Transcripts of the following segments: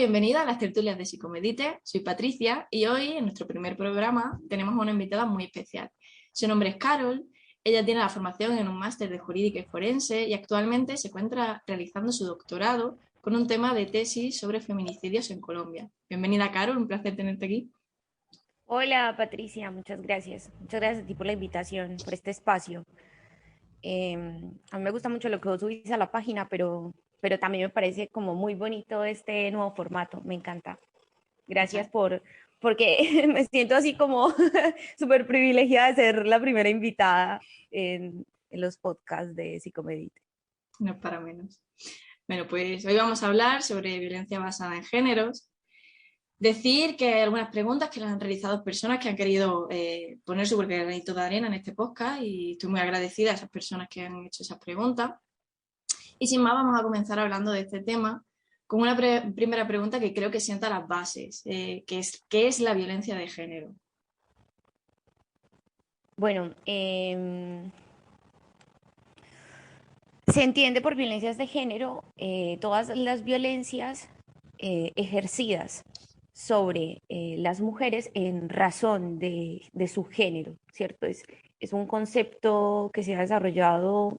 bienvenida a las tertulias de Psicomedite. Soy Patricia y hoy, en nuestro primer programa, tenemos a una invitada muy especial. Su nombre es Carol, ella tiene la formación en un máster de jurídica y forense y actualmente se encuentra realizando su doctorado con un tema de tesis sobre feminicidios en Colombia. Bienvenida, Carol, un placer tenerte aquí. Hola Patricia, muchas gracias. Muchas gracias a ti por la invitación, por este espacio. A mí me gusta mucho lo que vos subís a la página, pero también me parece como muy bonito este nuevo formato, me encanta. Muchas, Gracias porque me siento así como súper privilegiada de ser la primera invitada en los podcasts de Psicomedite. no es para menos. Bueno, pues hoy vamos a hablar sobre violencia basada en géneros. Decir que hay algunas preguntas que las han realizado personas que han querido poner su granito de arena en este podcast y estoy muy agradecida a esas personas que han hecho esas preguntas. Y sin más, vamos a comenzar hablando de este tema con una primera pregunta que creo que sienta las bases, ¿qué es la violencia de género? Bueno, se entiende por violencias de género todas las violencias ejercidas sobre las mujeres en razón de su género, ¿cierto? Es un concepto que se ha desarrollado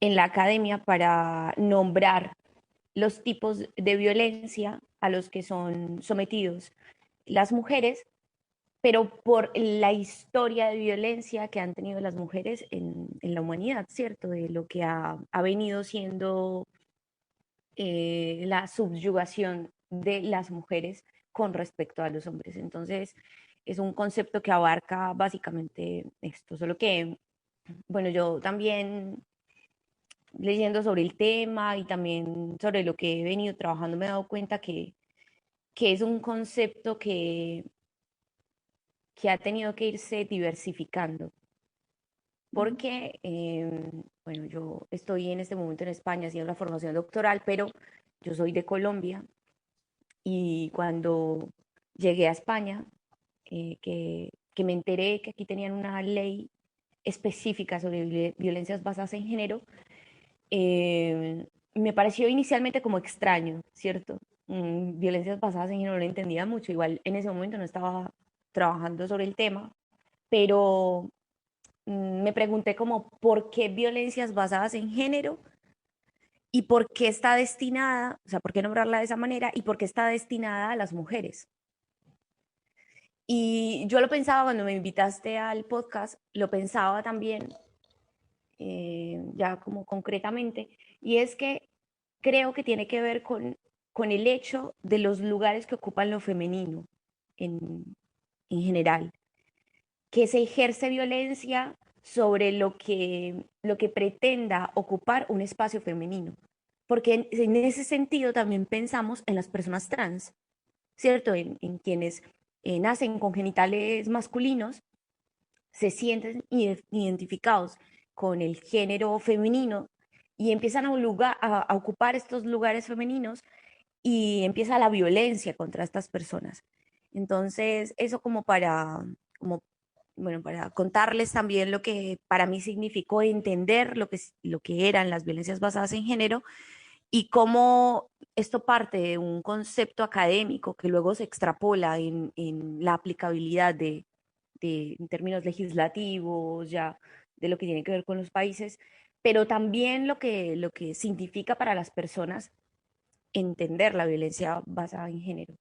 en la academia para nombrar los tipos de violencia a los que son sometidos las mujeres, pero por la historia de violencia que han tenido las mujeres en la humanidad, ¿cierto? De lo que ha venido siendo la subyugación de las mujeres con respecto a los hombres. Entonces, es un concepto que abarca básicamente esto, solo que, bueno, yo también leyendo sobre el tema y también sobre lo que he venido trabajando me he dado cuenta que es un concepto que ha tenido que irse diversificando. Porque, bueno, yo estoy en este momento en España haciendo la formación doctoral, pero yo soy de Colombia y cuando llegué a España, que me enteré que aquí tenían una ley específica sobre violencias basadas en género, me pareció inicialmente como extraño, ¿cierto? Violencias basadas en género no lo entendía mucho, igual en ese momento no estaba trabajando sobre el tema, pero me pregunté como por qué violencias basadas en género y por qué está destinada, o sea, por qué nombrarla de esa manera y por qué está destinada a las mujeres. Y yo lo pensaba cuando me invitaste al podcast, lo pensaba también ya como concretamente, y es que creo que tiene que ver con el hecho de los lugares que ocupan lo femenino en general, que se ejerce violencia sobre lo que pretenda ocupar un espacio femenino. Porque en ese sentido también pensamos en las personas trans, ¿cierto? En quienes nacen con genitales masculinos, se sienten identificados con el género femenino y empiezan a ocupar estos lugares femeninos y empieza la violencia contra estas personas. Entonces, eso como, bueno, para contarles también lo que para mí significó entender lo que eran las violencias basadas en género y cómo esto parte de un concepto académico que luego se extrapola en la aplicabilidad en términos legislativos, ya de lo que tiene que ver con los países, pero también lo que significa para las personas entender la violencia basada en género.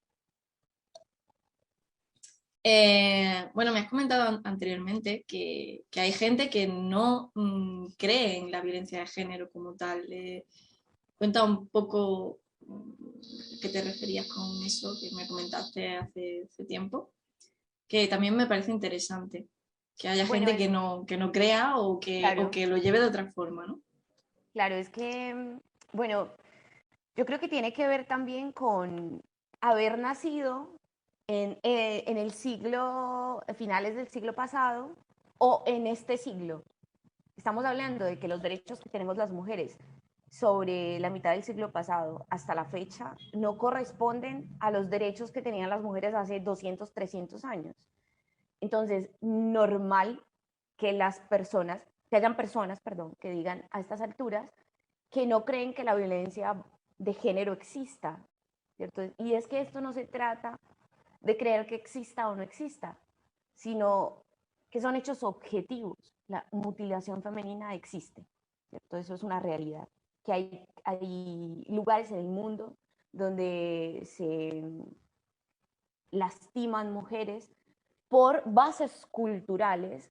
Bueno, me has comentado anteriormente que hay gente que no cree en la violencia de género como tal. Cuenta un poco qué te referías con eso que me comentaste hace tiempo, que también me parece interesante, que haya Bueno, gente es que no crea o claro, que lo lleve de otra forma, ¿no? claro, es que, bueno, yo creo que tiene que ver también con haber nacido en el siglo, finales del siglo pasado o en este siglo. Estamos hablando de que los derechos que tenemos las mujeres sobre la mitad del siglo pasado hasta la fecha no corresponden a los derechos que tenían las mujeres hace 200, 300 años. Entonces, normal que las personas, que hayan personas, perdón, que digan a estas alturas que no creen que la violencia de género exista, ¿cierto? Y es que esto no se trata de creer que exista o no exista, sino que son hechos objetivos. La mutilación femenina existe, ¿cierto? Eso es una realidad. Que hay lugares en el mundo donde se lastiman mujeres por bases culturales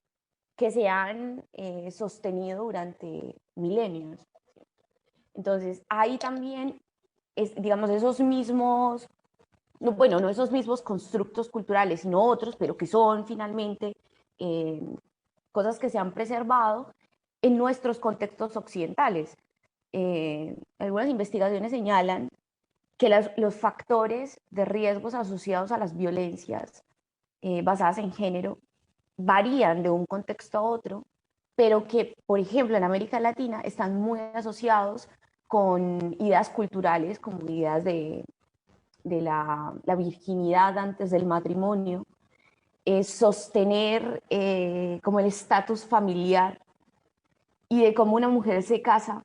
que se han sostenido durante milenios. Entonces, ahí también, digamos, esos mismos, no, bueno, no esos mismos constructos culturales, sino otros, pero que son finalmente eh, cosas que se han preservado en nuestros contextos occidentales. Algunas investigaciones señalan que los factores de riesgos asociados a las violencias basadas en género varían de un contexto a otro, pero que, por ejemplo, en América Latina están muy asociados con ideas culturales, como ideas de la virginidad antes del matrimonio, sostener como el estatus familiar y de cómo una mujer se casa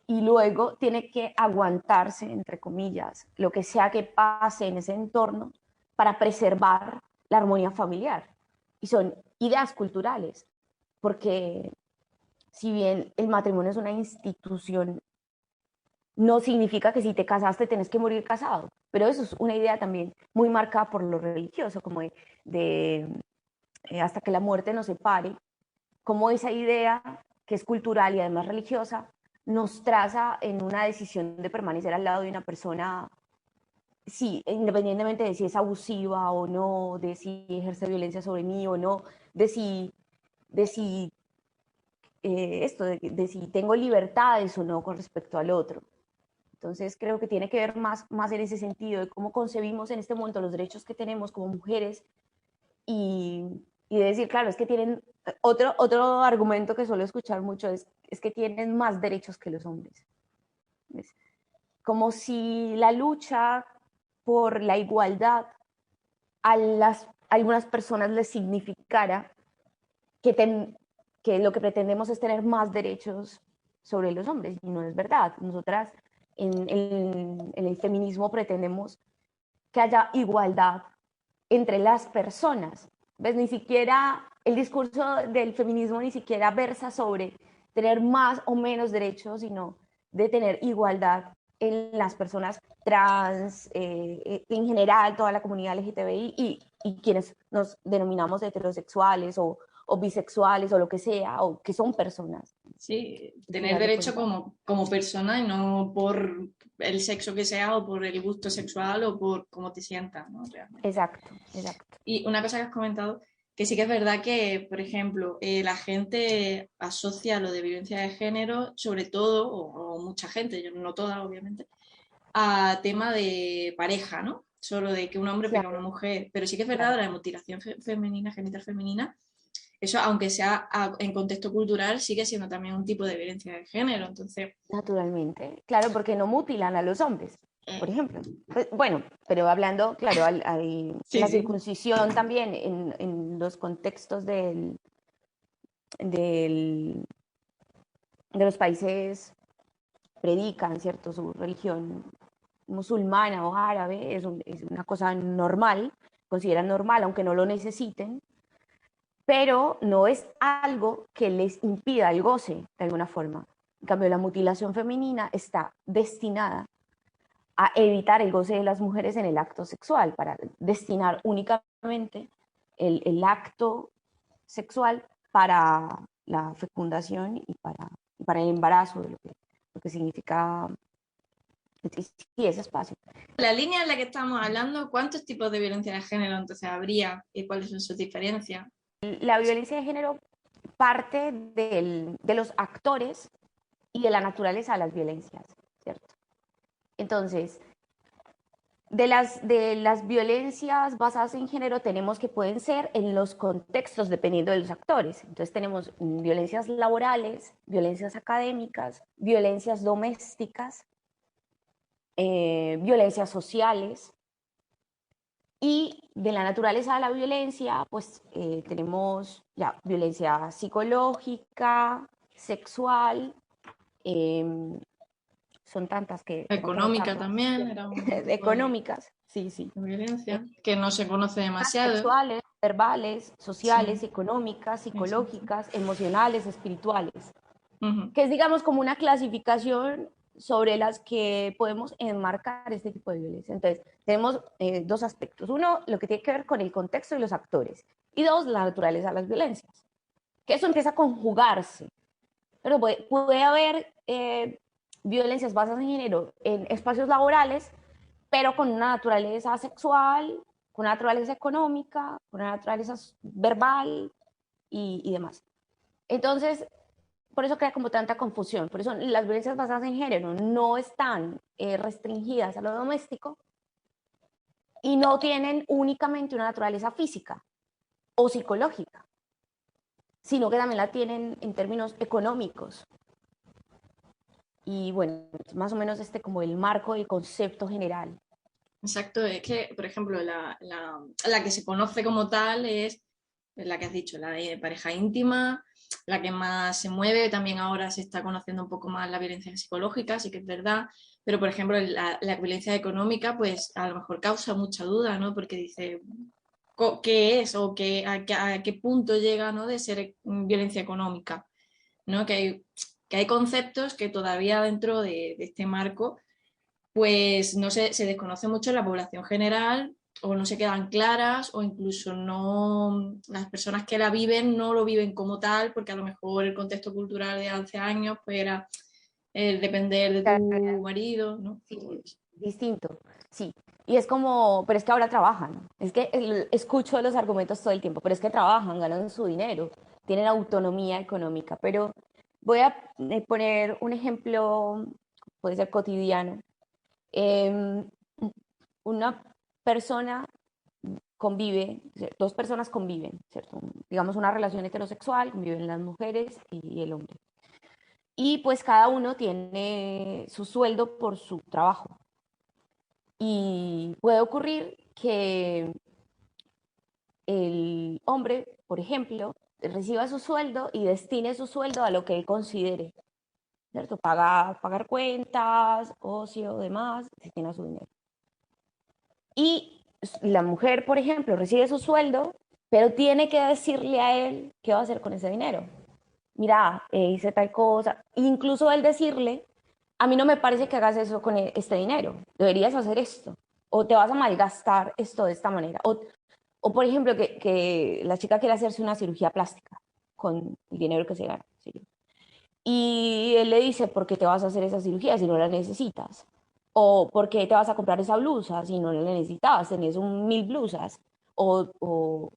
y luego tiene que aguantarse, entre comillas, lo que sea que pase en ese entorno para preservar la armonía familiar. Y son ideas culturales, porque si bien el matrimonio es una institución, no significa que si te casaste tenés que morir casado, pero eso es una idea también muy marcada por lo religioso, como de hasta que la muerte nos separe, como esa idea que es cultural y además religiosa nos traza en una decisión de permanecer al lado de una persona, sí, independientemente de si es abusiva o no, de si ejerce violencia sobre mí o no, de si de si tengo libertades o no con respecto al otro. Entonces creo que tiene que ver más en ese sentido de cómo concebimos en este momento los derechos que tenemos como mujeres y de decir, claro, es que tienen, otro argumento que suelo escuchar mucho es que tienen más derechos que los hombres. ¿Ves? Como si la lucha por la igualdad a algunas personas les significara que lo que pretendemos es tener más derechos sobre los hombres, y no es verdad. Nosotras en el feminismo pretendemos que haya igualdad entre las personas. ¿Ves? Ni siquiera el discurso del feminismo ni siquiera versa sobre tener más o menos derechos, sino de tener igualdad en las personas trans, en general, toda la comunidad LGTBI y quienes nos denominamos heterosexuales o bisexuales o lo que sea, o que son personas. Sí, tener derecho como persona y no por el sexo que sea o por el gusto sexual o por cómo te sientas, ¿no? Realmente. Exacto, exacto. Y una cosa que has comentado, que sí que es verdad que, por ejemplo, la gente asocia lo de violencia de género, sobre todo, o mucha gente, yo no toda, obviamente, a tema de pareja, ¿no? Solo de que un hombre pega a una Claro, mujer. Pero sí que es verdad, claro. la mutilación femenina, genital femenina, eso, aunque sea en contexto cultural, sigue siendo también un tipo de violencia de género. Entonces, Naturalmente, claro, porque no mutilan a los hombres, por eh, ejemplo. Pues, bueno, pero hablando, claro, sí, la sí. circuncisión también en los contextos del, de los países predican, ¿cierto? Su religión musulmana o árabe es una cosa normal, consideran normal, aunque no lo necesiten, pero no es algo que les impida el goce de alguna forma. En cambio, la mutilación femenina está destinada a evitar el goce de las mujeres en el acto sexual, para destinar únicamente el acto sexual para la fecundación y para el embarazo, de lo que significa sí, ese espacio. La línea en la que estamos hablando, ¿cuántos tipos de violencia de género entonces habría y cuáles son sus diferencias? La violencia de género parte de los actores y de la naturaleza de las violencias, ¿cierto? Entonces, de las violencias basadas en género tenemos que pueden ser en los contextos dependiendo de los actores. Entonces tenemos violencias laborales, violencias académicas, violencias domésticas, violencias sociales. Y de la naturaleza de la violencia, pues tenemos ya violencia psicológica, sexual, eh, son tantas que no Económica conocemos. también era un tipo Económicas, sí, sí. de violencia que no se conoce demasiado. Sexuales, verbales, sociales, Sí, económicas, eso. psicológicas, emocionales, espirituales, Ujú. que es, digamos, como una clasificación sobre las que podemos enmarcar este tipo de violencia. Entonces, tenemos dos aspectos. Uno, lo que tiene que ver con el contexto y los actores. Y dos, la naturaleza de las violencias. Que eso empieza a conjugarse. Pero puede haber violencias basadas en género en espacios laborales, pero con una naturaleza sexual, con una naturaleza económica, con una naturaleza verbal y demás. Entonces, por eso crea como tanta confusión. Por eso las violencias basadas en género no están restringidas a lo doméstico y no tienen únicamente una naturaleza física o psicológica, sino que también la tienen en términos económicos. Y bueno, más o menos como el marco del concepto general. Exacto, es que, por ejemplo, la que se conoce como tal es la que has dicho, la de pareja íntima, la que más se mueve, también ahora se está conociendo un poco más la violencia psicológica, sí que es verdad, pero por ejemplo la violencia económica pues a lo mejor causa mucha duda, ¿no? Porque dice, ¿qué es o a qué punto llega, ¿no? De ser violencia económica, ¿no? Que hay conceptos que todavía dentro de este marco pues no se desconoce mucho en la población general o no se quedan claras o incluso no las personas que la viven no lo viven como tal porque a lo mejor el contexto cultural de hace años pues era el depender de tu marido, ¿no? Sí, distinto, sí. Y es como, pero es que ahora trabajan. Es que escucho los argumentos todo el tiempo, pero es que trabajan, ganan su dinero, tienen autonomía económica. Pero voy a poner un ejemplo, puede ser cotidiano. Em, una persona convive, dos personas conviven, ¿cierto? Digamos una relación heterosexual, conviven las mujeres y el hombre. Y pues cada uno tiene su sueldo por su trabajo. Y puede ocurrir que el hombre, por ejemplo, reciba su sueldo y destine su sueldo a lo que él considere, ¿cierto? Pagar cuentas, ocio, demás, destina su dinero. Y la mujer, por ejemplo, recibe su sueldo, pero tiene que decirle a él qué va a hacer con ese dinero. Mira, hice tal cosa. Incluso él decirle, a mí no me parece que hagas eso con este dinero, deberías hacer esto, o te vas a malgastar esto de esta manera. O por ejemplo, que la chica quiere hacerse una cirugía plástica con el dinero que se gana. ¿Sí? Y él le dice, ¿por qué te vas a hacer esa cirugía si no la necesitas? O ¿por qué te vas a comprar esa blusa si no la necesitabas? Tenés 1000 blusas. O, o,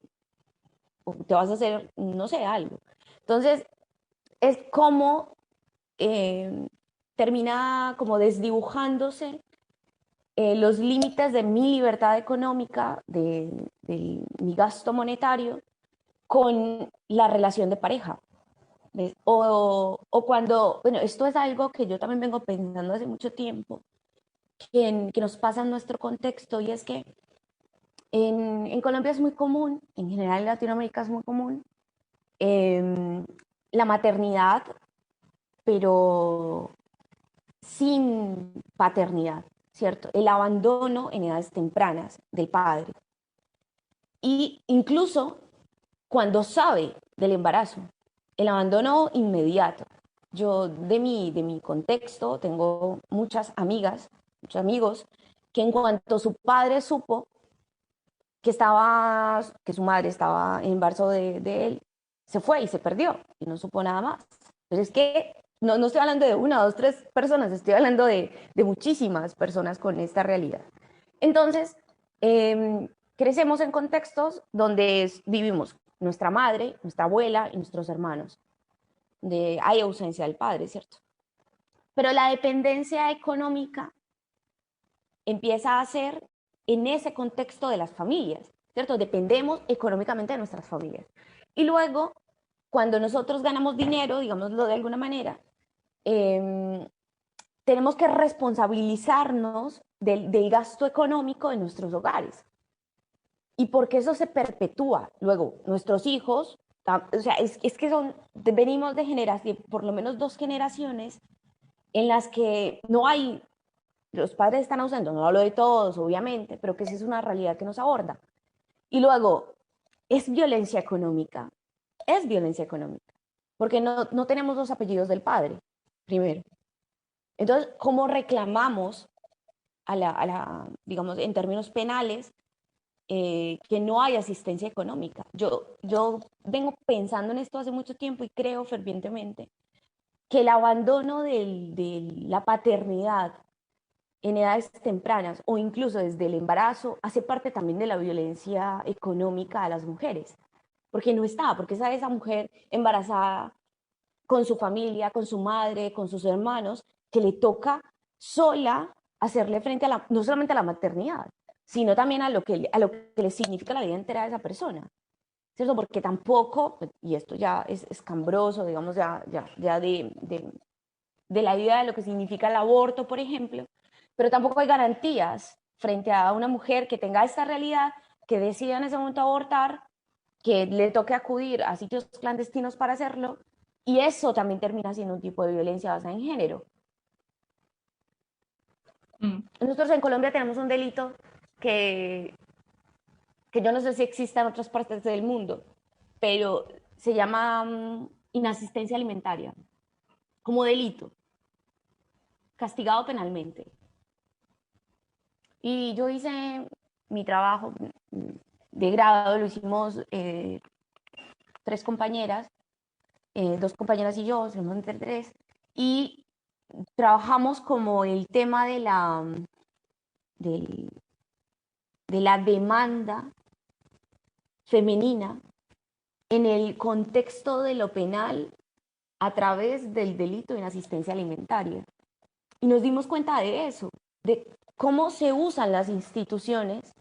o te vas a hacer, no sé, algo. Entonces, es como eh, termina como desdibujándose los límites de mi libertad económica, de mi gasto monetario, con la relación de pareja. ¿Ves? O cuando, bueno, esto es algo que yo también vengo pensando hace mucho tiempo, que nos pasa en nuestro contexto, y es que en Colombia es muy común, en general en Latinoamérica es muy común, eh, la maternidad, pero sin paternidad, ¿cierto? El abandono en edades tempranas del padre. Y incluso cuando sabe del embarazo, el abandono inmediato. Yo de mi contexto tengo muchas amigas, muchos amigos, que en cuanto su padre supo que su madre estaba en embarazo de él, se fue y se perdió y no supo nada más. Pero es que no estoy hablando de una, dos, tres personas, estoy hablando de muchísimas personas con esta realidad. Entonces, crecemos en contextos donde vivimos nuestra madre, nuestra abuela y nuestros hermanos. Hay ausencia del padre, ¿cierto? Pero la dependencia económica empieza a ser en ese contexto de las familias, ¿cierto? Dependemos económicamente de nuestras familias. Y luego, cuando nosotros ganamos dinero, digámoslo de alguna manera, eh, tenemos que responsabilizarnos del gasto económico de nuestros hogares. Y porque eso se perpetúa. Luego, nuestros hijos, o sea, es que venimos de generación, por lo menos dos generaciones, en las que no hay, los padres están ausentes, no hablo de todos, obviamente, pero que sí es una realidad que nos aborda. Y luego, es violencia económica, porque no tenemos los apellidos del padre, primero. Entonces, ¿cómo reclamamos digamos, en términos penales, que no hay asistencia económica? Yo vengo pensando en esto hace mucho tiempo y creo fervientemente que el abandono de la paternidad en edades tempranas o incluso desde el embarazo hace parte también de la violencia económica a las mujeres. Porque no está, porque sabe esa mujer embarazada con su familia, con su madre, con sus hermanos, que le toca sola hacerle frente no solamente a la maternidad, sino también a lo que le significa la vida entera de esa persona. ¿Cierto? Porque tampoco, y esto ya es escambroso, digamos, ya de la idea de lo que significa el aborto, por ejemplo, pero tampoco hay garantías frente a una mujer que tenga esta realidad, que decida en ese momento abortar, que le toque acudir a sitios clandestinos para hacerlo, y eso también termina siendo un tipo de violencia basada en género. Mm. Nosotros en Colombia tenemos un delito que, que yo no sé si existe en otras partes del mundo, pero se llama inasistencia alimentaria, como delito, castigado penalmente. Y yo hice mi trabajo de grado, lo hicimos tres compañeras, dos compañeras y yo, somos entre tres, y trabajamos como el tema de, de la demanda femenina en el contexto de lo penal a través del delito de inasistencia alimentaria. Y nos dimos cuenta de eso, de cómo se usan las instituciones,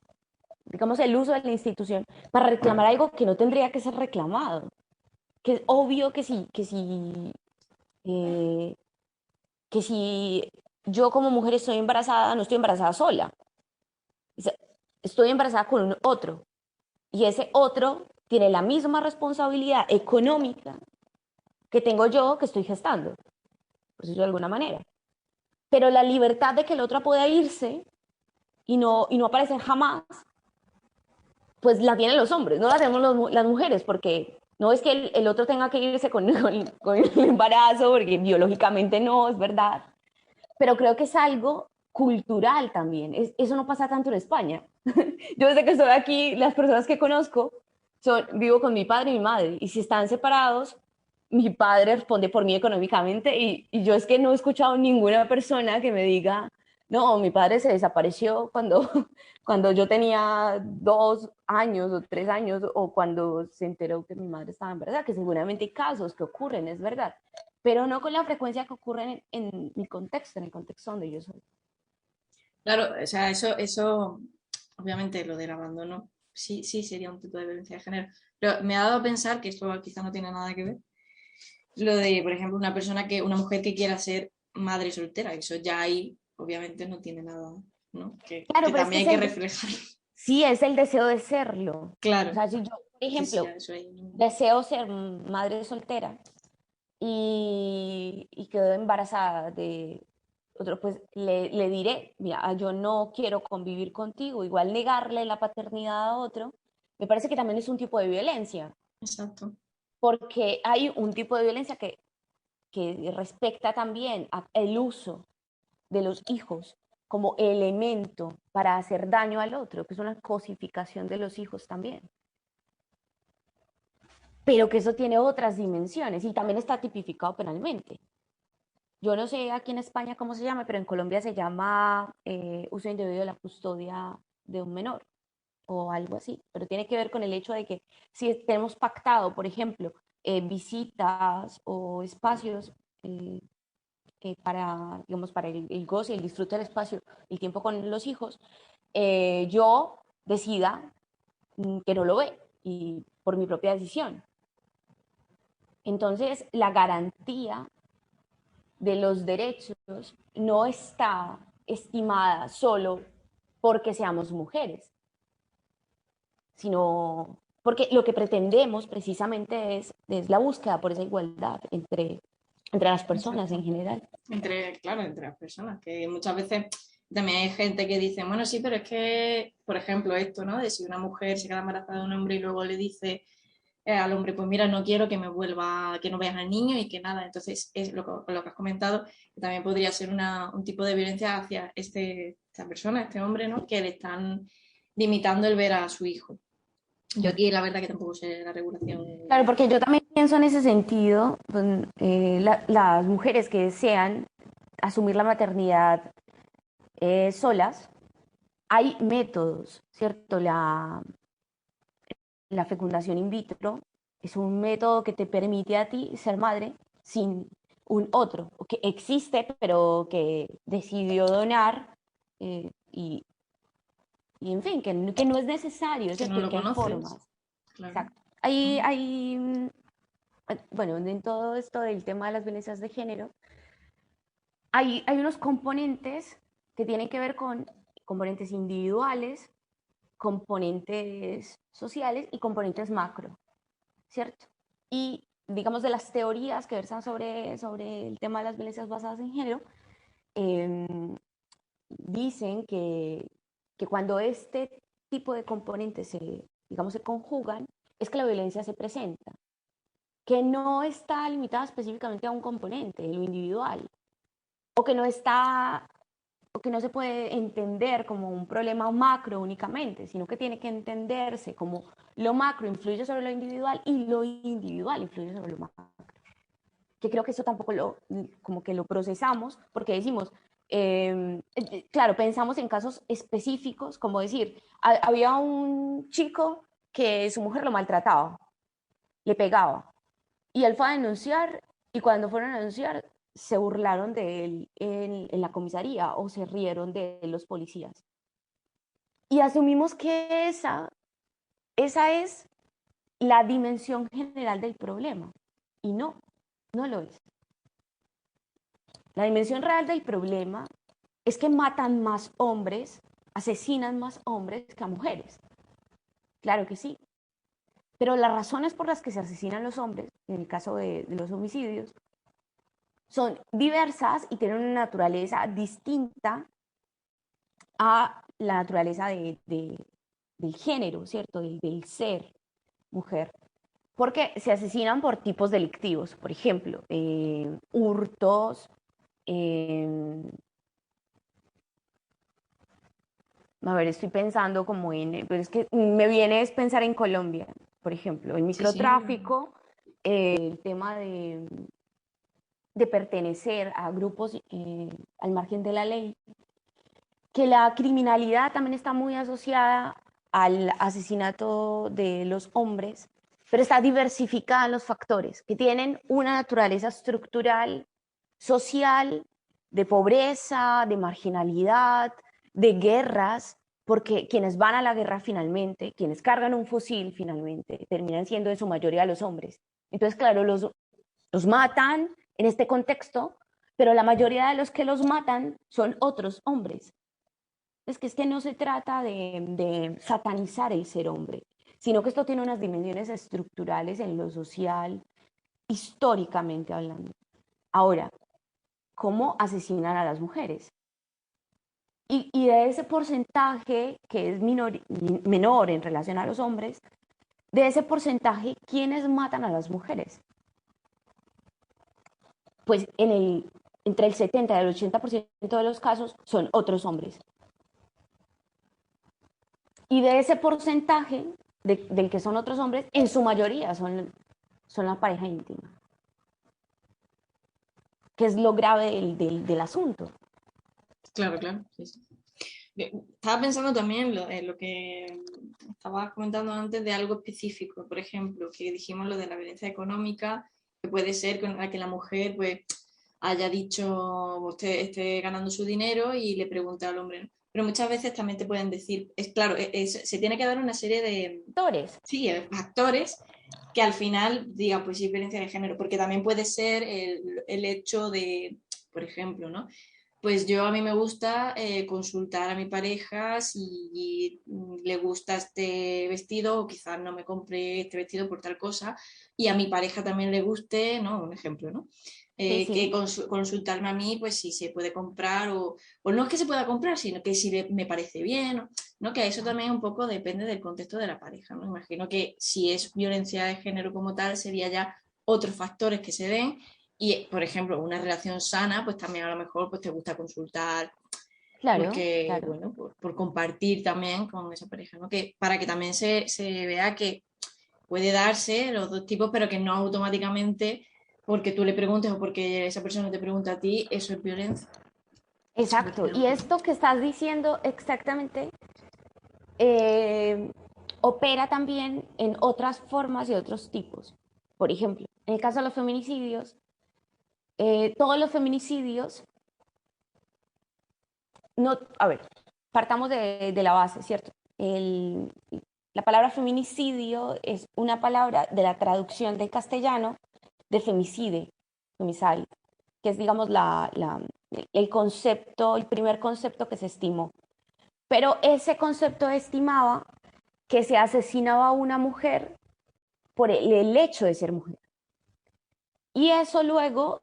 digamos el uso de la institución, para reclamar algo que no tendría que ser reclamado. Que es obvio eh, que si yo como mujer estoy embarazada, no estoy embarazada sola, estoy embarazada con un otro, y ese otro tiene la misma responsabilidad económica que tengo yo que estoy gestando, por decirlo de alguna manera. Pero la libertad de que el otro pueda irse y no aparecer jamás, pues la tienen los hombres, no la tenemos las mujeres, porque no es que el otro tenga que irse con el embarazo, porque biológicamente no, es verdad, pero creo que es algo cultural también. Eso no pasa tanto en España. Yo desde que estoy aquí, las personas que conozco, vivo con mi padre y mi madre, y si están separados, mi padre responde por mí económicamente, y yo es que no he escuchado ninguna persona que me diga, no, mi padre se desapareció cuando, cuando yo tenía 2 años o 3 años, o cuando se enteró que mi madre estaba embarazada, que seguramente hay casos que ocurren, es verdad, pero no con la frecuencia que ocurre en mi contexto, en el contexto donde yo soy. Claro, o sea, eso, obviamente lo del abandono, sí, sí sería un tipo de violencia de género. Pero me ha dado a pensar que esto quizá no tiene nada que ver. Lo de, por ejemplo, una mujer que quiera ser madre soltera, eso ya ahí obviamente no tiene nada, ¿no? Claro, Que pero es que también hay que reflejar. sí es el deseo de serlo. O Claro, sea, si yo, por sí, sí, ejemplo, eso ahí. deseo ser madre soltera y quedo embarazada de otro, pues le diré, mira, yo no quiero convivir contigo, igual negarle la paternidad a otro, me parece que también es un tipo de violencia, Exacto. porque hay un tipo de violencia que respecta también el uso de los hijos como elemento para hacer daño al otro, que es una cosificación de los hijos también. Pero que eso tiene otras dimensiones y también está tipificado penalmente. Yo no sé aquí en España cómo se llama, pero en Colombia se llama uso indebido de la custodia de un menor o algo así. Pero tiene que ver con el hecho de que si tenemos pactado, por ejemplo, visitas o espacios para, digamos, para el goce y el disfrute del espacio, el tiempo con los hijos, yo decida que no lo ve y por mi propia decisión. Entonces, la garantía de los derechos no está estimada solo porque seamos mujeres, sino porque lo que pretendemos precisamente es la búsqueda por esa igualdad entre entre las personas en Exacto. general. Claro, entre las personas, que muchas veces también hay gente que dice, bueno, sí, pero es que, por ejemplo, esto, ¿no? De si una mujer se queda embarazada de un hombre y luego le dice al hombre, pues mira, no quiero que me vuelva, que no veas al niño y que nada. Entonces, es lo que has comentado, que también podría ser un tipo de violencia hacia esta persona, este hombre, ¿no? Que le están limitando el ver a su hijo. Yo aquí la verdad que tampoco sé la regulación. Claro, porque yo también pienso en ese sentido, pues, las mujeres que desean asumir la maternidad solas, hay métodos, ¿cierto? La fecundación in vitro es un método que te permite a ti ser madre sin un otro, que existe, pero que decidió donar y, en fin, que no es necesario, Que no ¿cierto? Y lo que hay conoces, formas. claro. Exacto. Bueno, en todo esto del tema de las violencias de género, hay unos componentes que tienen que ver con componentes individuales, componentes sociales y componentes macro, ¿cierto? Y digamos de las teorías que versan sobre el tema de las violencias basadas en género, eh, dicen que cuando este tipo de componentes digamos, se conjugan, es que la violencia se presenta, que no está limitada específicamente a un componente, lo individual, o que no está o que no se puede entender como un problema macro únicamente, sino que tiene que entenderse como lo macro influye sobre lo individual y lo individual influye sobre lo macro. Que creo que eso tampoco como que lo procesamos porque decimos, claro, pensamos en casos específicos, como decir, había un chico que su mujer lo maltrataba, le pegaba, y él fue a denunciar y cuando fueron a denunciar se burlaron de él en la comisaría o se rieron de los policías. Y asumimos que esa es la dimensión general del problema. Y no, no lo es. La dimensión real del problema es que matan más hombres, asesinan más hombres que a mujeres. Claro que sí. Pero las razones por las que se asesinan los hombres, en el caso de los homicidios, son diversas y tienen una naturaleza distinta a la naturaleza del género, ¿cierto? Del ser mujer. Porque se asesinan por tipos delictivos, por ejemplo, hurtos, eh, a ver, estoy pensando como pero es que me viene es pensar en Colombia, por ejemplo, el Sí, sí. microtráfico, el tema de pertenecer a grupos al margen de la ley, que la criminalidad también está muy asociada al asesinato de los hombres, pero está diversificada en los factores, que tienen una naturaleza estructural, social, de pobreza, de marginalidad, de guerras, porque quienes van a la guerra finalmente, quienes cargan un fusil finalmente, terminan siendo en su mayoría los hombres. Entonces, claro, los matan en este contexto, pero la mayoría de los que los matan son otros hombres. Es que no se trata de satanizar el ser hombre, sino que esto tiene unas dimensiones estructurales en lo social, históricamente hablando. Ahora, ¿cómo asesinan a las mujeres? Y de ese porcentaje que es menor en relación a los hombres, de ese porcentaje, ¿quiénes matan a las mujeres? Pues entre el 70 y el 80% de los casos son otros hombres. Y de ese porcentaje del que son otros hombres, en su mayoría son la pareja íntima, que es lo grave del asunto. Claro, claro. Sí, sí. Estaba pensando también en lo que estabas comentando antes de algo específico, por ejemplo, que dijimos lo de la violencia económica, que puede ser que la mujer pues haya dicho, usted esté ganando su dinero y le pregunte al hombre, ¿no? Pero muchas veces también te pueden decir, es claro, se tiene que dar una serie de, Actores. sí, factores que al final diga, pues sí, violencia de género, porque también puede ser el hecho de, por ejemplo, ¿no? Pues yo a mí me gusta consultar a mi pareja si le gusta este vestido o quizás no me compre este vestido por tal cosa y a mi pareja también le guste, ¿no? Un ejemplo, ¿no? Sí, que sí, consultarme a mí, pues si se puede comprar o no es que se pueda comprar, sino que si me parece bien, ¿no? Que eso también un poco depende del contexto de la pareja, ¿no? Imagino que si es violencia de género como tal, sería ya otros factores que se den y, por ejemplo, una relación sana, pues también a lo mejor pues te gusta consultar claro, porque, claro. bueno, por compartir también con esa pareja, ¿no? Que para que también se vea que puede darse los dos tipos, pero que no automáticamente porque tú le preguntes o porque esa persona te pregunta a ti, eso es violencia. Me parece Exacto. un Y poco. esto que estás diciendo exactamente eh, opera también en otras formas y otros tipos. Por ejemplo, en el caso de los feminicidios, todos los feminicidios, no, a ver, partamos de la base, ¿cierto? La palabra feminicidio es una palabra de la traducción del castellano de femicide, femicide, que es, digamos, el concepto, el primer concepto que se estimó. Pero ese concepto estimaba que se asesinaba a una mujer por el hecho de ser mujer. Y eso luego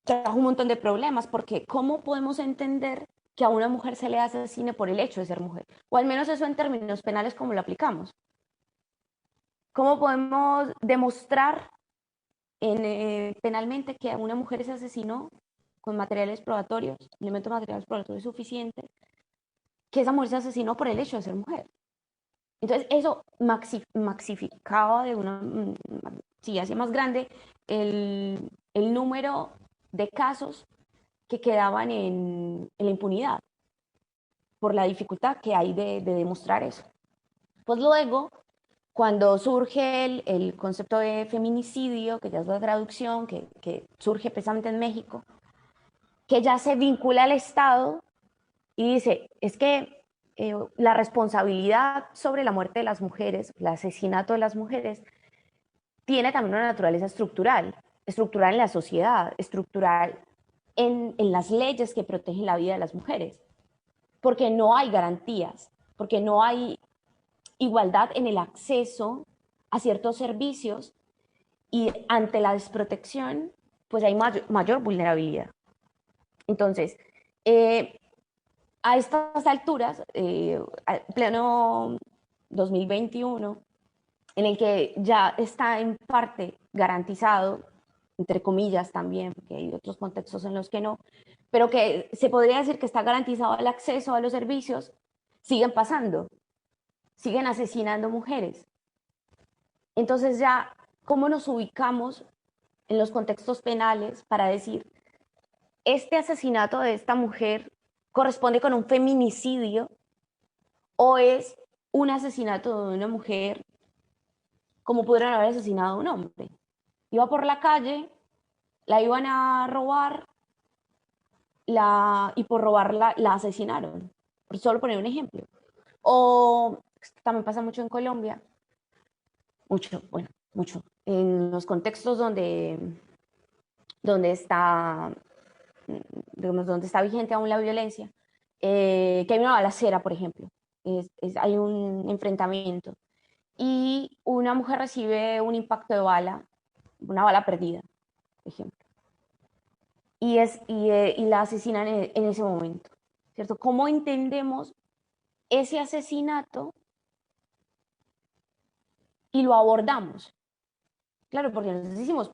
trajo un montón de problemas, porque ¿cómo podemos entender que a una mujer se le asesine por el hecho de ser mujer? O al menos eso en términos penales, ¿cómo lo aplicamos? ¿Cómo podemos demostrar penalmente que a una mujer se asesinó con materiales probatorios, elementos materiales probatorios suficientes, que esa mujer se asesinó por el hecho de ser mujer? Entonces eso maxificaba de una, sí, hacía más grande el número de casos que quedaban en la impunidad por la dificultad que hay de demostrar eso. Pues luego, cuando surge el concepto de feminicidio, que ya es la traducción, que surge precisamente en México, que ya se vincula al Estado y dice, es que la responsabilidad sobre la muerte de las mujeres, el asesinato de las mujeres, tiene también una naturaleza estructural, estructural en la sociedad, estructural en las leyes que protegen la vida de las mujeres, porque no hay garantías, porque no hay igualdad en el acceso a ciertos servicios y ante la desprotección, pues hay mayor vulnerabilidad. Entonces, eh, a estas alturas, pleno 2021, en el que ya está en parte garantizado, entre comillas también, porque hay otros contextos en los que no, pero que se podría decir que está garantizado el acceso a los servicios, siguen pasando, siguen asesinando mujeres. Entonces ya, ¿cómo nos ubicamos en los contextos penales para decir, este asesinato de esta mujer corresponde con un feminicidio o es un asesinato de una mujer como pudieron haber asesinado a un hombre? Iba por la calle, la iban a robar y por robarla la asesinaron. Por solo poner un ejemplo. O también pasa mucho en Colombia, mucho, bueno, mucho, en los contextos donde está, digamos, donde está vigente aún la violencia, que hay una balacera, por ejemplo, hay un enfrentamiento y una mujer recibe un impacto de bala, una bala perdida, por ejemplo, y la asesinan en ese momento, ¿cierto? ¿Cómo entendemos ese asesinato y lo abordamos? Claro, porque nos decimos,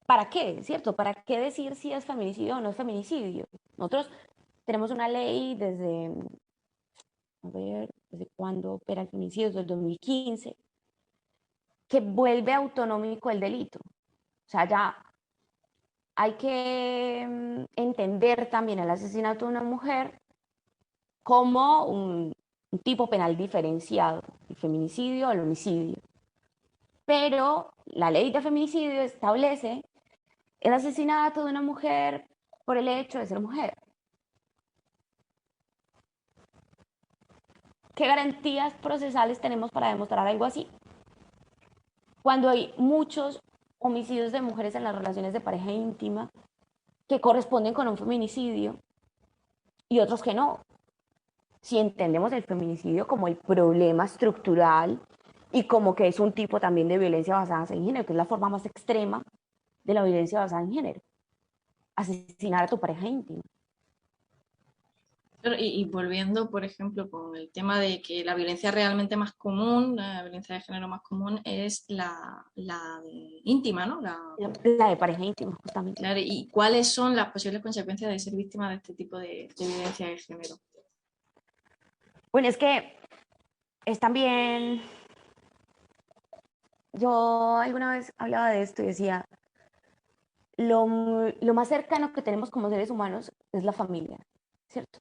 ¿para qué? ¿Cierto? ¿Para qué decir si es feminicidio o no es feminicidio? Nosotros tenemos una ley a ver, ¿desde cuándo opera el feminicidio? Desde el 2015, que vuelve autonómico el delito. O sea, ya hay que entender también el asesinato de una mujer como un tipo penal diferenciado, el feminicidio o el homicidio. Pero la ley de feminicidio establece el asesinato de una mujer por el hecho de ser mujer. ¿Qué garantías procesales tenemos para demostrar algo así? Cuando hay muchos homicidios de mujeres en las relaciones de pareja íntima que corresponden con un feminicidio y otros que no. Si entendemos el feminicidio como el problema estructural y como que es un tipo también de violencia basada en género, que es la forma más extrema de la violencia basada en género. asesinar a tu pareja íntima. Y volviendo, por ejemplo, con el tema de que la violencia realmente más común, la violencia de género más común es la íntima, ¿no? La de pareja íntima, justamente. Claro, ¿y cuáles son las posibles consecuencias de ser víctima de este tipo de violencia de género? Bueno, es que es también, yo alguna vez hablaba de esto y decía, lo más cercano que tenemos como seres humanos es la familia, ¿cierto?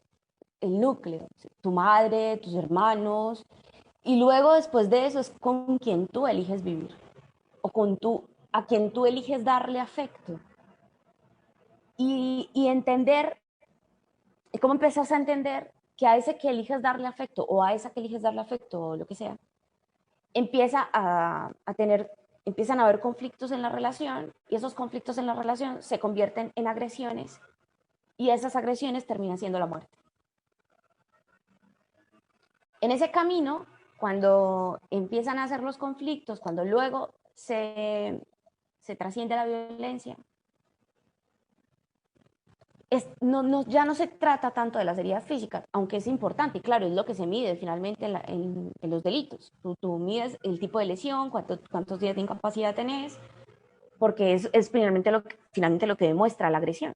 El núcleo, tu madre, tus hermanos, y luego después de eso es con quien tú eliges vivir, o a quien tú eliges darle afecto. Y entender, cómo empezás a entender que a ese que eliges darle afecto, o a esa que eliges darle afecto, o lo que sea, empiezan a haber conflictos en la relación, y esos conflictos en la relación se convierten en agresiones, y esas agresiones terminan siendo la muerte. En ese camino, cuando empiezan a hacer los conflictos, cuando luego se trasciende la violencia, ya no se trata tanto de las heridas físicas, aunque es importante, y claro, es lo que se mide finalmente en los delitos. Tú mides el tipo de lesión, cuántos días de incapacidad tenés, porque es finalmente lo que demuestra la agresión.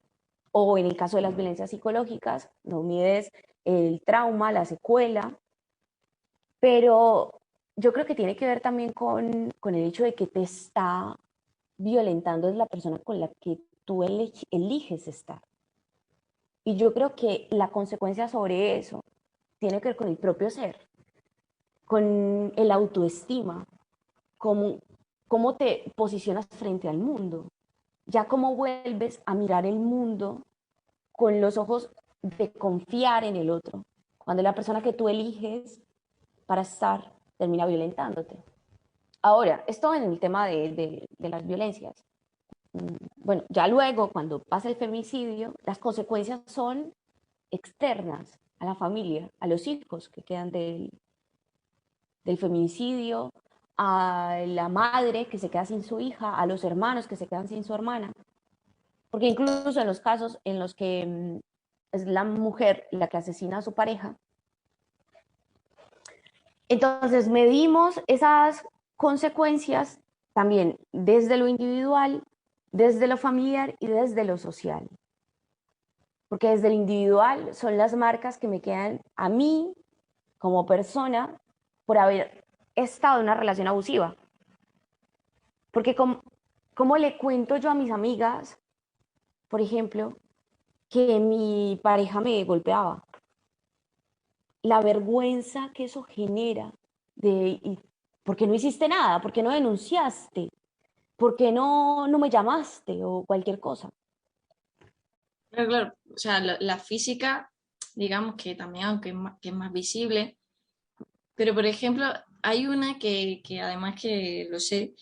O en el caso de las violencias psicológicas, no mides el trauma, la secuela, pero yo creo que tiene que ver también con el hecho de que te está violentando es la persona con la que tú eliges estar. Y yo creo que la consecuencia sobre eso tiene que ver con el propio ser, con el autoestima, cómo te posicionas frente al mundo, ya cómo vuelves a mirar el mundo con los ojos de confiar en el otro, cuando la persona que tú eliges para estar termina violentándote. Ahora, esto en el tema de las violencias. Bueno, ya luego, cuando pasa el femicidio, las consecuencias son externas a la familia, a los hijos que quedan del feminicidio, a la madre que se queda sin su hija, a los hermanos que se quedan sin su hermana. Porque incluso en los casos en los que es la mujer la que asesina a su pareja, entonces medimos esas consecuencias también desde lo individual, desde lo familiar y desde lo social. Porque desde lo individual son las marcas que me quedan a mí como persona por haber estado en una relación abusiva. Porque ¿cómo le cuento yo a mis amigas, por ejemplo, que mi pareja me golpeaba? La vergüenza que eso genera ¿por qué no hiciste nada? ¿Por qué no denunciaste? ¿Por qué no me llamaste? O cualquier cosa. Claro, claro. O sea, la física, digamos que también, aunque que es más visible, pero por ejemplo, hay una que además que lo sé,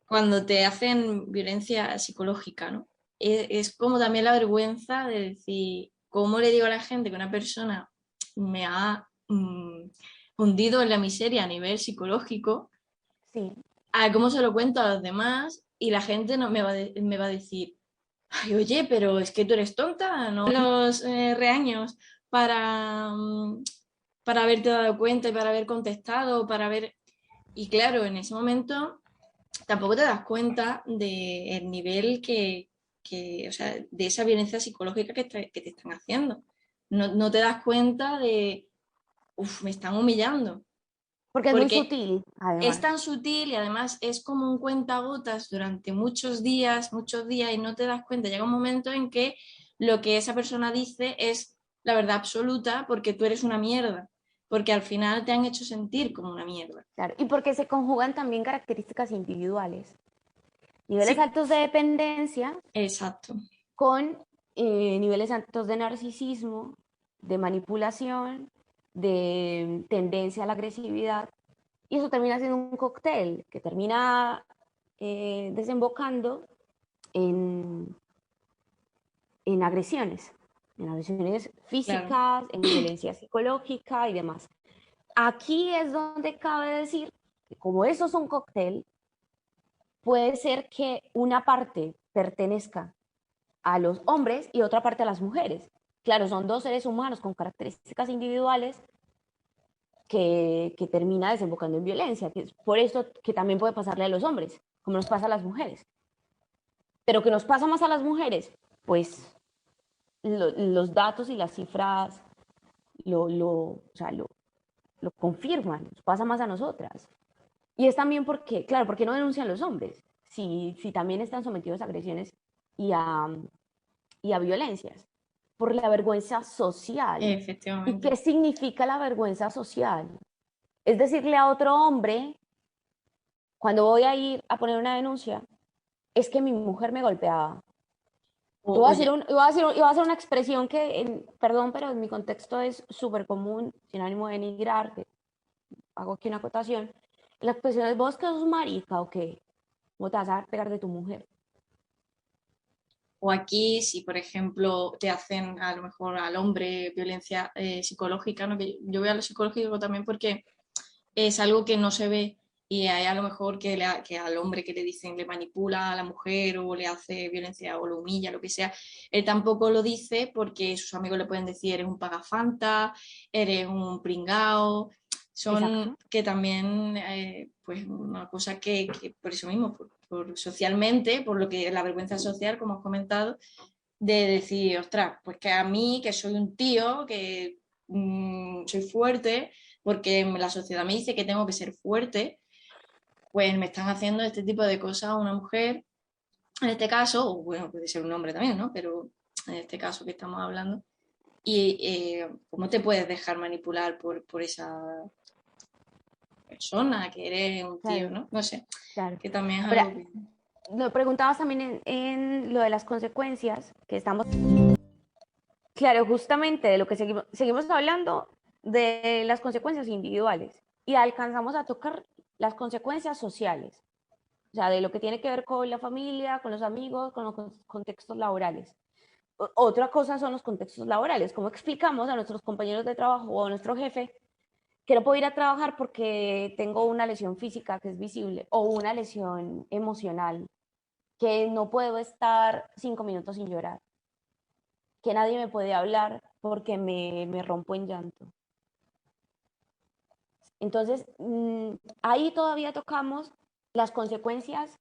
cuando te hacen violencia psicológica, ¿no? Es como también la vergüenza de decir, ¿cómo le digo a la gente que una persona me ha hundido en la miseria a nivel psicológico? Sí. A cómo se lo cuento a los demás y la gente no me va a decir, ay, oye, pero es que tú eres tonta, ¿no? Los reaños para, para haberte dado cuenta y para haber contestado, para haber... Y claro, en ese momento tampoco te das cuenta del nivel o sea, de esa violencia psicológica que te están haciendo. No te das cuenta de, uff, me están humillando. Porque es muy Porque sutil, es además. tan sutil y además es como un cuentagotas durante muchos días y no te das cuenta. Llega un momento en que lo que esa persona dice es la verdad absoluta porque tú eres una mierda, porque al final te han hecho sentir como una mierda. Claro. Y porque se conjugan también características individuales. Niveles Sí, altos de dependencia exacto. con niveles altos de narcisismo, de manipulación, de tendencia a la agresividad. Y eso termina siendo un cóctel que termina desembocando en, en agresiones, en agresiones Claro. físicas, en violencia psicológica y demás. Aquí es donde cabe decir que como eso es un cóctel, puede ser que una parte pertenezca a los hombres y otra parte a las mujeres. Claro, son dos seres humanos con características individuales que termina desembocando en violencia, que es por esto que también puede pasarle a los hombres, como nos pasa a las mujeres. Pero que nos pasa más a las mujeres, pues los datos y las cifras o sea, lo confirman, nos pasa más a nosotras. Y es también porque, claro, porque no denuncian los hombres, si también están sometidos a agresiones y y a violencias, por la vergüenza social. ¿Y Efectivamente. qué significa la vergüenza social? Es decirle a otro hombre, cuando voy a ir a poner una denuncia, es que mi mujer me golpeaba. Y voy a Oye, hacer, iba a hacer una expresión que, perdón, pero en mi contexto es súper común, sin ánimo de denigrar, que hago aquí una acotación. La expresión es, ¿vos que sos marica o qué? ¿Cómo te vas a pegar de tu mujer? o aquí, si por ejemplo te hacen a lo mejor al hombre violencia psicológica, ¿no? Que yo veo a lo psicológico también porque es algo que no se ve y hay a lo mejor que al hombre que le dicen le manipula a la mujer o le hace violencia o lo humilla, lo que sea, él tampoco lo dice porque sus amigos le pueden decir eres un pagafanta, eres un pringao, son Exacto. que también pues una cosa que por eso mismo, socialmente, por lo que la vergüenza social, como has comentado, de decir, ostras, pues que a mí, que soy un tío, que soy fuerte, porque la sociedad me dice que tengo que ser fuerte, pues me están haciendo este tipo de cosas a una mujer, en este caso, o bueno, puede ser un hombre también, ¿no? Pero en este caso que estamos hablando, y cómo te puedes dejar manipular por esa persona, que eres un tío, Claro, ¿no? No sé, claro. que también es Ahora, algo que... lo preguntabas también en lo de las consecuencias, que estamos, claro, justamente de lo que seguimos hablando, de las consecuencias individuales, y alcanzamos a tocar las consecuencias sociales, o sea, de lo que tiene que ver con la familia, con los amigos, con los contextos laborales. Otra cosa son los contextos laborales, cómo explicamos a nuestros compañeros de trabajo o a nuestro jefe que no puedo ir a trabajar porque tengo una lesión física que es visible o una lesión emocional, que no puedo estar 5 minutos sin llorar, que nadie me puede hablar porque me rompo en llanto. Entonces, ahí todavía tocamos las consecuencias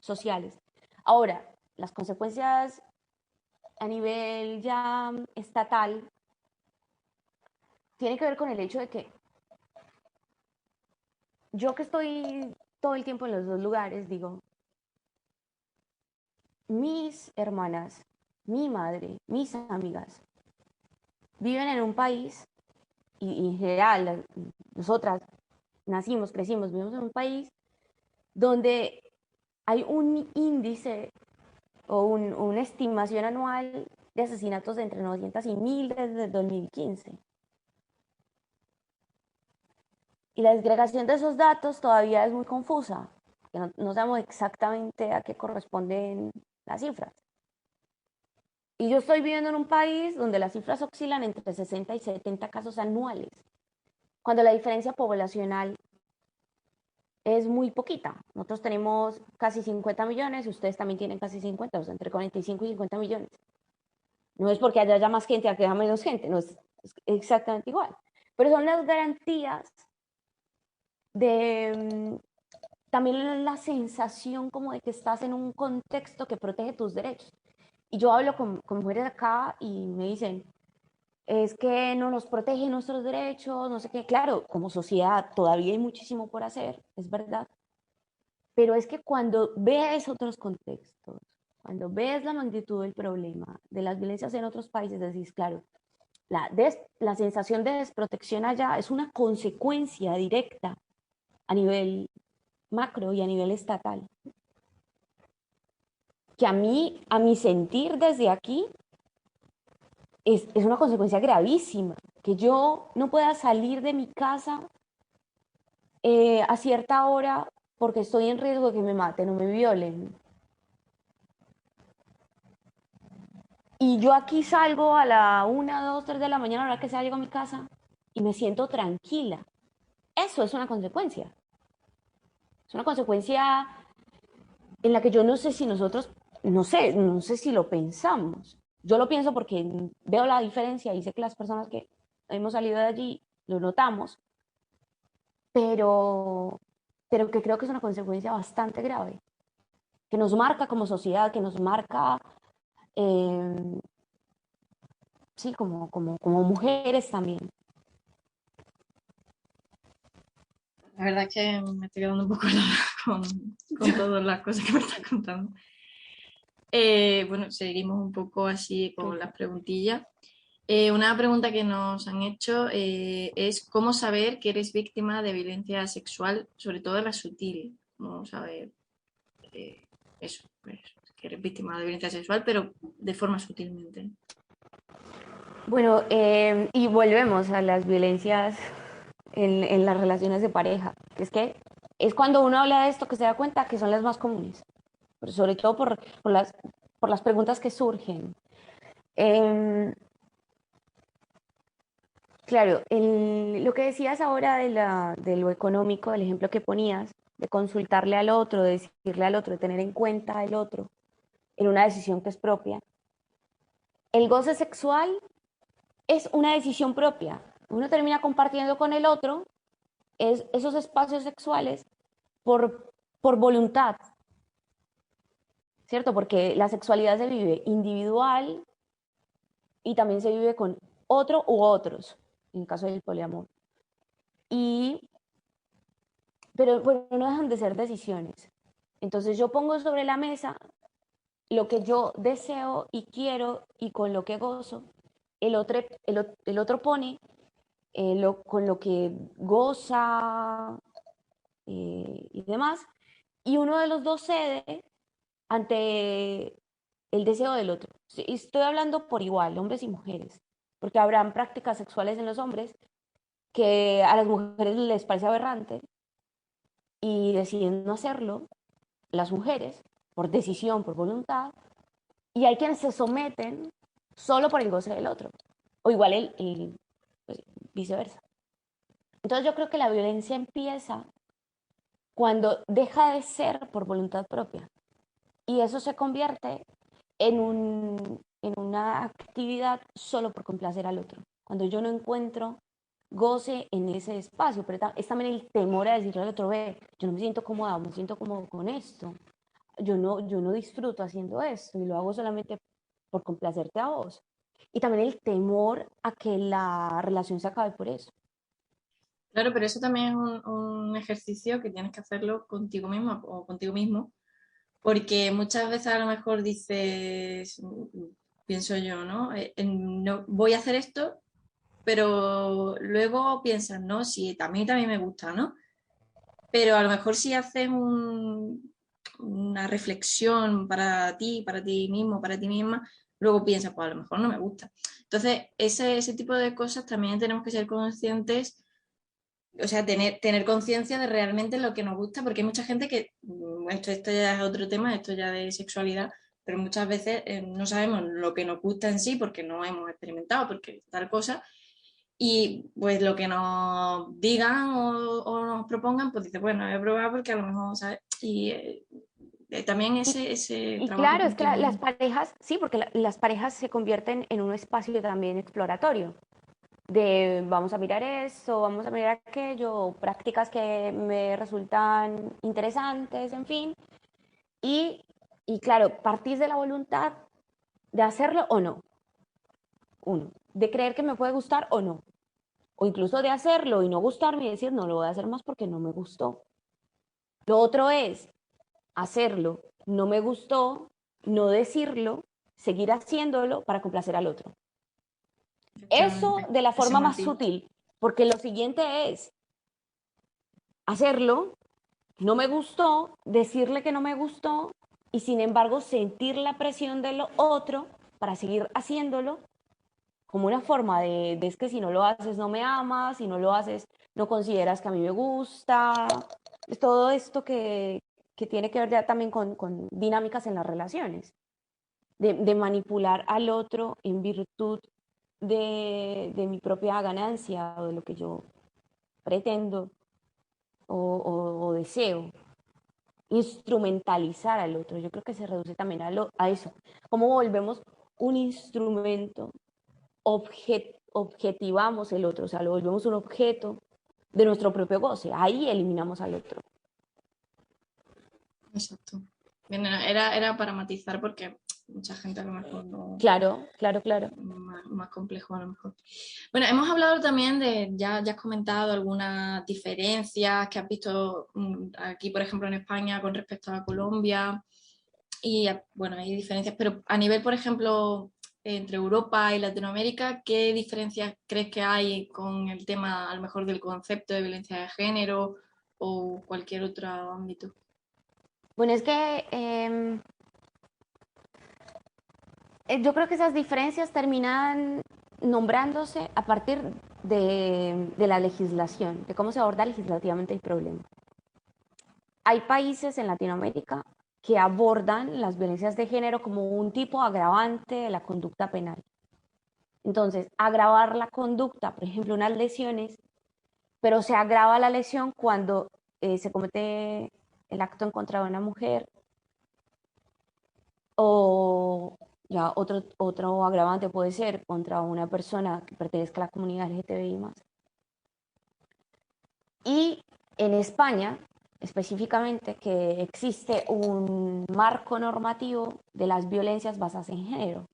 sociales. Ahora, las consecuencias a nivel ya estatal tienen que ver con el hecho de que yo que estoy todo el tiempo en los dos lugares, digo, mis hermanas, mi madre, mis amigas, viven en un país, y en general, nosotras nacimos, crecimos, vivimos en un país donde hay un índice o una estimación anual de asesinatos de entre 900 y 1000 desde el 2015. Y la desagregación de esos datos todavía es muy confusa, que no sabemos exactamente a qué corresponden las cifras. Y yo estoy viviendo en un país donde las cifras oscilan entre 60 y 70 casos anuales, cuando la diferencia poblacional es muy poquita. Nosotros tenemos casi 50 millones y ustedes también tienen casi 50, o sea, entre 45 y 50 millones. No es porque haya más gente, que haya menos gente, no es exactamente igual. Pero son las garantías de también la sensación como de que estás en un contexto que protege tus derechos. Y yo hablo con mujeres acá y me dicen, es que no nos protege nuestros derechos, no sé qué. Claro, como sociedad todavía hay muchísimo por hacer, es verdad, pero es que cuando ves otros contextos, cuando ves la magnitud del problema, de las violencias en otros países, decís, claro, la sensación de desprotección allá es una consecuencia directa a nivel macro y a nivel estatal, que a mi sentir desde aquí, es una consecuencia gravísima, que yo no pueda salir de mi casa a cierta hora porque estoy en riesgo de que me maten o me violen. Y yo aquí salgo a la 1, 2, 3 de la mañana, a la hora que sea, llego a mi casa y me siento tranquila. Eso es una consecuencia. Es una consecuencia en la que yo no sé si nosotros no sé, no sé si lo pensamos. Yo lo pienso porque veo la diferencia y sé que las personas que hemos salido de allí lo notamos, pero, pero que creo que es una consecuencia bastante grave, que nos marca como sociedad, que nos marca, eh, sí, como mujeres también. La verdad es que me estoy quedando un poco helada con todas las cosas que me estás contando. Bueno, seguimos un poco así con las preguntillas. Una pregunta que nos han hecho es ¿cómo saber que eres víctima de violencia sexual, sobre todo la sutil? ¿Cómo saber eh, eso? Pues, que eres víctima de violencia sexual, pero de forma sutilmente. Bueno, y volvemos a las violencias en las relaciones de pareja. Es que es cuando uno habla de esto que se da cuenta que son las más comunes, pero sobre todo por las preguntas que surgen. Eh, claro, lo que decías ahora de lo económico, del ejemplo que ponías, de consultarle al otro, de decirle al otro, de tener en cuenta al otro en una decisión que es propia. El goce sexual es una decisión propia. Uno termina compartiendo con el otro esos espacios sexuales por voluntad, ¿cierto? Porque la sexualidad se vive individual y también se vive con otro u otros, en el caso del poliamor. Y, pero bueno, no dejan de ser decisiones. Entonces yo pongo sobre la mesa lo que yo deseo y quiero y con lo que gozo. El otro pone con lo que goza y demás. Y uno de los dos cede ante el deseo del otro. Sí, estoy hablando por igual, hombres y mujeres, porque habrán prácticas sexuales en los hombres que a las mujeres les parece aberrante y deciden no hacerlo, las mujeres, por decisión, por voluntad, y hay quienes se someten solo por el goce del otro, o igual pues, viceversa. Entonces yo creo que la violencia empieza cuando deja de ser por voluntad propia y eso se convierte en una actividad solo por complacer al otro. Cuando yo no encuentro goce en ese espacio, pero es también el temor a decirle al otro, ve, yo no me siento cómoda, me siento cómodo con esto, yo no disfruto haciendo esto y lo hago solamente por complacerte a vos. Y también el temor a que la relación se acabe por eso. Claro, pero eso también es un ejercicio que tienes que hacerlo contigo mismo o contigo mismo, porque muchas veces a lo mejor dices, pienso yo, ¿no? No voy a hacer esto, pero luego piensas, ¿no? Si a mí también me gusta, ¿no? Pero a lo mejor si haces una reflexión para ti mismo, para ti misma, luego piensas, pues a lo mejor no me gusta. Entonces, ese tipo de cosas también tenemos que ser conscientes, o sea, tener conciencia de realmente lo que nos gusta, porque hay mucha gente que, esto ya es otro tema, esto ya de sexualidad, pero muchas veces no sabemos lo que nos gusta en sí porque no hemos experimentado, porque tal cosa, y pues lo que nos digan o nos propongan, pues dice, bueno, voy a probar porque a lo mejor, ¿sabes? Y también Y, ese y trabajo claro, es que contigo las mismo. parejas, sí, porque las parejas se convierten en un espacio también exploratorio, de vamos a mirar eso, vamos a mirar aquello, prácticas que me resultan interesantes, en fin. Y, y claro, partís de la voluntad de hacerlo o no, uno, de creer que me puede gustar o no, o incluso de hacerlo y no gustarme y decir no lo voy a hacer más porque no me gustó. Lo otro es hacerlo, no me gustó, no decirlo, seguir haciéndolo para complacer al otro. Eso Efectivamente, de la ese forma más matiz. sutil, porque lo siguiente es hacerlo, no me gustó, decirle que no me gustó y sin embargo sentir la presión de lo otro para seguir haciéndolo como una forma de es que si no lo haces no me amas, si no lo haces no consideras que a mí me gusta. Es todo esto que tiene que ver ya también con dinámicas en las relaciones, de manipular al otro en virtud de mi propia ganancia o de lo que yo pretendo o deseo. instrumentalizar al otro. Yo creo que se reduce también a eso. ¿Cómo volvemos un instrumento, objetivamos el otro, o sea, lo volvemos un objeto de nuestro propio goce? Ahí eliminamos al otro. Exacto. Bien, era para matizar porque mucha gente a lo mejor no... Claro, claro, claro. Más complejo a lo mejor. Bueno, hemos hablado también de, ya has comentado algunas diferencias que has visto aquí, por ejemplo, en España con respecto a Colombia. Y bueno, hay diferencias, pero a nivel, por ejemplo, entre Europa y Latinoamérica, ¿qué diferencias crees que hay con el tema, a lo mejor, del concepto de violencia de género o cualquier otro ámbito? Bueno, es que yo creo que esas diferencias terminan nombrándose a partir de la legislación, de cómo se aborda legislativamente el problema. Hay países en Latinoamérica que abordan las violencias de género como un tipo agravante de la conducta penal. Entonces, agravar la conducta, por ejemplo, unas lesiones, pero se agrava la lesión cuando se comete el acto en contra de una mujer o ya otro agravante puede ser contra una persona que pertenezca a la comunidad LGTBI más. Y en España, específicamente, que existe un marco normativo de las violencias basadas en género.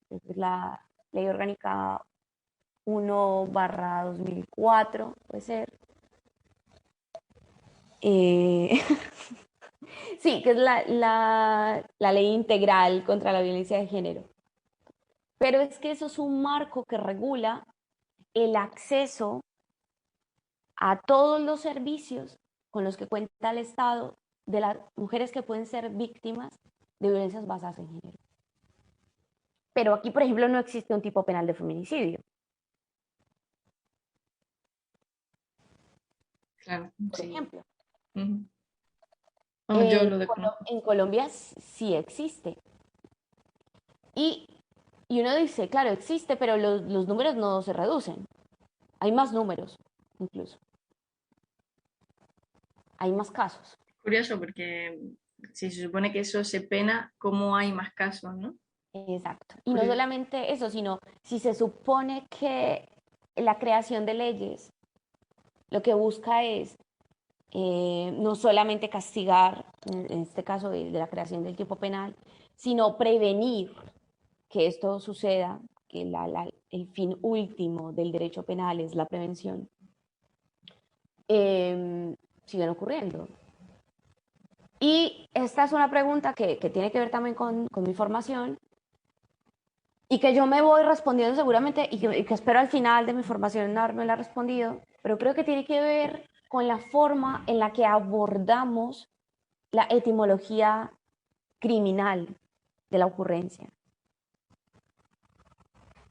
Es la Ley Orgánica 1/2004, puede ser. Sí, que es la ley integral contra la violencia de género. Pero es que eso es un marco que regula el acceso a todos los servicios con los que cuenta el Estado de las mujeres que pueden ser víctimas de violencias basadas en género. Pero aquí, por ejemplo, no existe un tipo penal de feminicidio. Claro, Por sí. ejemplo. Vamos, yo lo desconozco. En Colombia sí existe. Y, y uno dice, claro, existe, pero los números no se reducen. Hay más números, incluso. Hay más casos. Curioso porque si se supone que eso se pena, ¿cómo hay más casos, no? Exacto. Y no Curioso. solamente eso, sino si se supone que la creación de leyes lo que busca es no solamente castigar, en este caso de la creación del tipo penal, sino prevenir que esto suceda, que el fin último del derecho penal es la prevención, siguen ocurriendo. Y esta es una pregunta que tiene que ver también con mi formación y que yo me voy respondiendo seguramente y que espero al final de mi formación haberme respondido, pero creo que tiene que ver con la forma en la que abordamos la etimología criminal de la ocurrencia.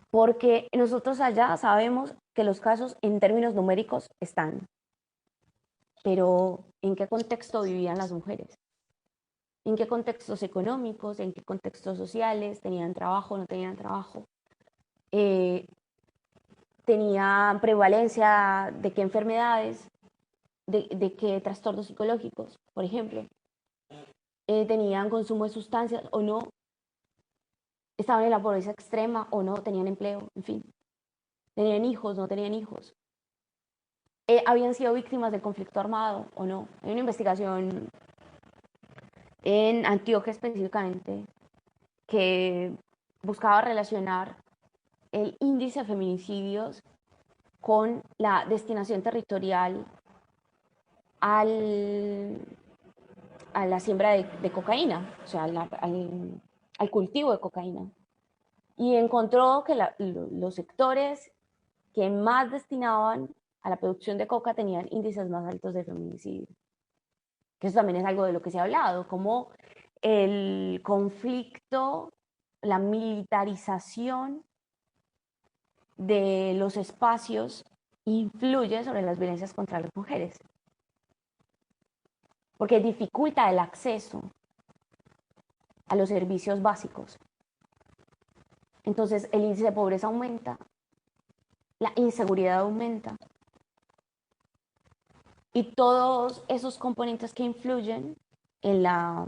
Porque nosotros allá sabemos que los casos en términos numéricos están, pero ¿en qué contexto vivían las mujeres? ¿En qué contextos económicos? ¿En qué contextos sociales? ¿Tenían trabajo? ¿No tenían trabajo? ¿Tenían prevalencia de qué enfermedades? ¿De qué trastornos psicológicos, por ejemplo? ¿Tenían consumo de sustancias o no? ¿Estaban en la pobreza extrema o no? ¿Tenían empleo? En fin. ¿Tenían hijos? ¿No tenían hijos? ¿Habían sido víctimas del conflicto armado o no? Hay una investigación en Antioquia específicamente que buscaba relacionar el índice de feminicidios con la destinación territorial al, a la siembra de cocaína, o sea, al cultivo de cocaína. Y encontró que los sectores que más destinaban a la producción de coca tenían índices más altos de feminicidio. Que eso también es algo de lo que se ha hablado, como el conflicto, la militarización de los espacios influye sobre las violencias contra las mujeres, porque dificulta el acceso a los servicios básicos. Entonces el índice de pobreza aumenta, la inseguridad aumenta. y todos esos componentes que influyen en la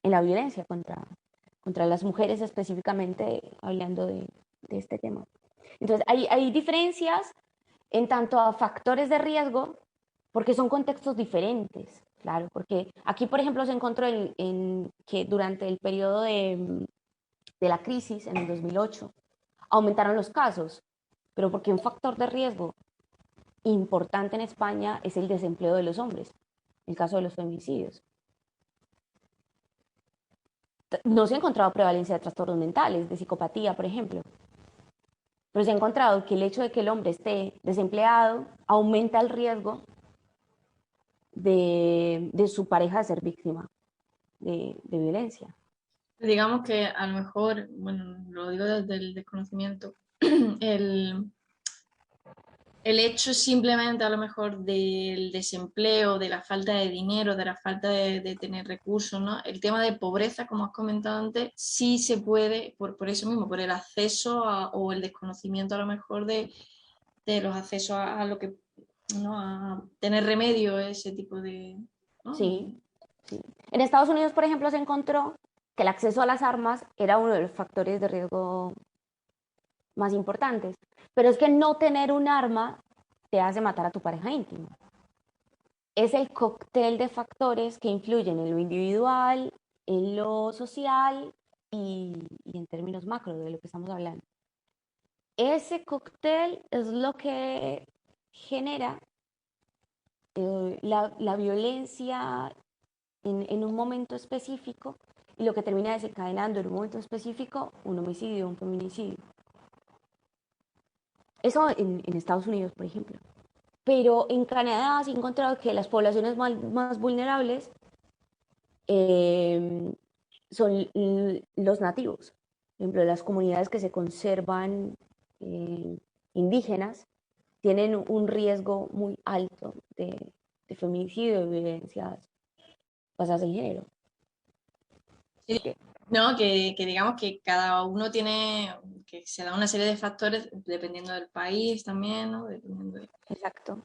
violencia contra las mujeres, específicamente hablando de este tema. Entonces, hay diferencias en tanto a factores de riesgo, porque son contextos diferentes, claro, porque aquí, por ejemplo, se encontró que durante el periodo de la crisis, en el 2008, aumentaron los casos, pero porque un factor de riesgo importante en España es el desempleo de los hombres, el caso de los feminicidios. No se ha encontrado prevalencia de trastornos mentales, de psicopatía, por ejemplo, pero se ha encontrado que el hecho de que el hombre esté desempleado aumenta el riesgo de su pareja de ser víctima de violencia. Digamos que a lo mejor, bueno, lo digo desde el desconocimiento, el, el hecho simplemente a lo mejor del desempleo, de la falta de dinero, de la falta de tener recursos, ¿no? El tema de pobreza, como has comentado antes, sí se puede, por eso mismo, por el acceso o el desconocimiento a lo mejor de los accesos a lo que, ¿no? A tener remedio a ese tipo de, ¿no? Sí, sí. En Estados Unidos, por ejemplo, se encontró que el acceso a las armas era uno de los factores de riesgo más importantes. Pero es que no tener un arma te hace matar a tu pareja íntima. Es el cóctel de factores que influyen en lo individual, en lo social y en términos macro de lo que estamos hablando. Ese cóctel es lo que genera la violencia en un momento específico y lo que termina desencadenando en un momento específico un homicidio, un feminicidio. Eso en Estados Unidos, por ejemplo. Pero en Canadá se ha encontrado que las poblaciones más vulnerables eh, son los nativos. Por ejemplo, las comunidades que se conservan indígenas tienen un riesgo muy alto de feminicidio, de violencias basadas en género. Sí, no, que digamos que cada uno tiene, que se da una serie de factores dependiendo del país también, ¿no? Exacto.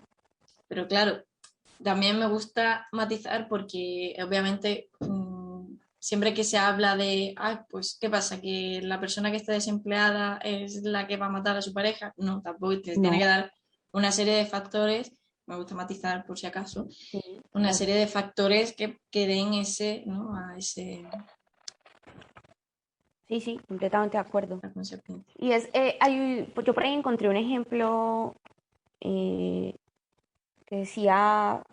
Pero claro, también me gusta matizar porque obviamente siempre que se habla de, pues, ¿qué pasa? ¿Que la persona que está desempleada es la que va a matar a su pareja? No, tampoco te tiene No. que dar una serie de factores, me gusta matizar por si acaso, Sí, una claro. serie de factores que den ese, ¿no? A ese Sí, sí, completamente de acuerdo. la consecuencia. Y pues yo por ahí encontré un ejemplo eh, que decía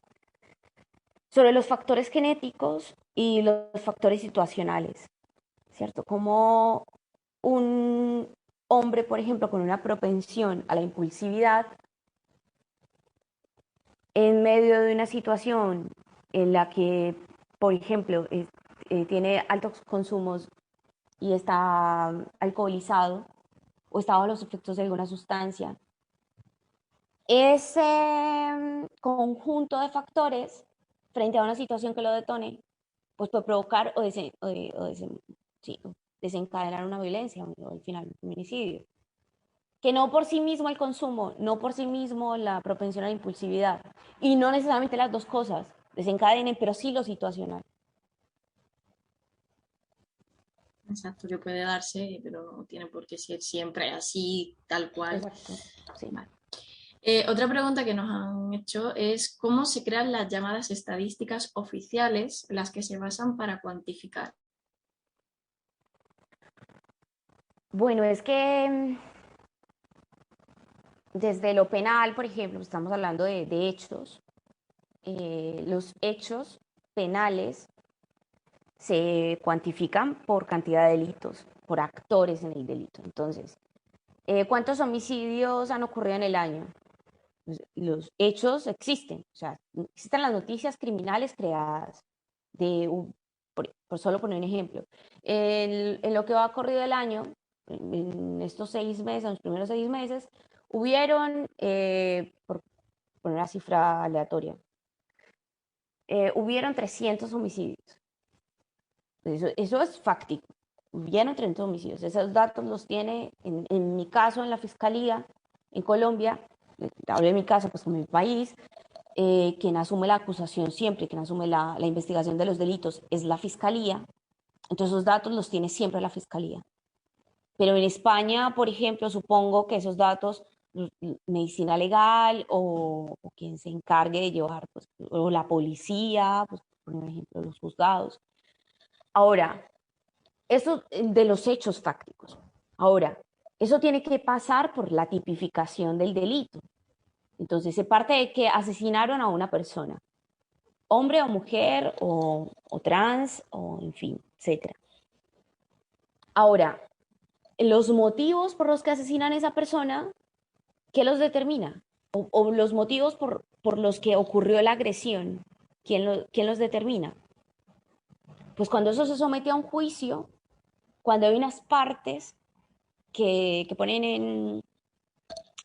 sobre los factores genéticos y los factores situacionales, ¿cierto? Como un hombre, por ejemplo, con una propensión a la impulsividad, en medio de una situación en la que, por ejemplo, tiene altos consumos y está alcoholizado o está bajo los efectos de alguna sustancia, ese conjunto de factores frente a una situación que lo detone, pues puede provocar sí, desencadenar una violencia o al final un feminicidio. Que no por sí mismo el consumo, no por sí mismo la propensión a la impulsividad, y no necesariamente las dos cosas desencadenen, pero sí lo situacional. Exacto, que puede darse, pero no tiene por qué ser siempre así, tal cual. Exacto, sí. Vale. Otra pregunta que nos han hecho es ¿cómo se crean las llamadas estadísticas oficiales, las que se basan para cuantificar? Bueno, es que desde lo penal, por ejemplo, estamos hablando de hechos, los hechos penales se cuantifican por cantidad de delitos, por actores en el delito. Entonces, ¿cuántos homicidios han ocurrido en el año? Pues, los hechos existen, o sea, existen las noticias criminales creadas, por solo poner un ejemplo. En lo que va corrido el año, en estos 6 meses, en los primeros 6 meses, hubieron, por poner una cifra aleatoria, hubieron 300 homicidios. Eso es fáctico. Hubieron 300 homicidios. Esos datos los tiene, en mi caso, en la fiscalía, en Colombia, hablo de mi caso, pues en mi país, quien asume la acusación siempre, quien asume la investigación de los delitos es la fiscalía. Entonces esos datos los tiene siempre la fiscalía. Pero en España, por ejemplo, supongo que esos datos, medicina legal o quien se encargue de llevar, pues, o la policía, pues, por ejemplo, los juzgados. Ahora, eso de los hechos fácticos. Ahora, eso tiene que pasar por la tipificación del delito. Entonces, se parte de que asesinaron a una persona, hombre o mujer o trans, o en fin, etc. Ahora, los motivos por los que asesinan a esa persona, ¿qué los determina? O los motivos por los que ocurrió la agresión, ¿quién los determina? Pues cuando eso se somete a un juicio, cuando hay unas partes que ponen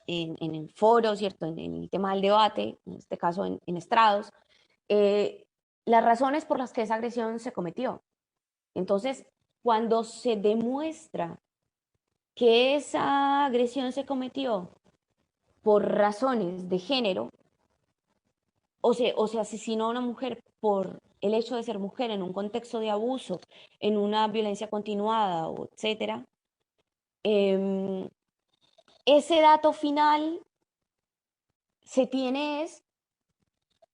en foros, ¿cierto? En el tema del debate, en este caso en estrados, eh, las razones por las que esa agresión se cometió. Entonces, cuando se demuestra que esa agresión se cometió por razones de género, o se asesinó a una mujer por el hecho de ser mujer en un contexto de abuso, en una violencia continuada, etcétera, eh, ese dato final se tiene es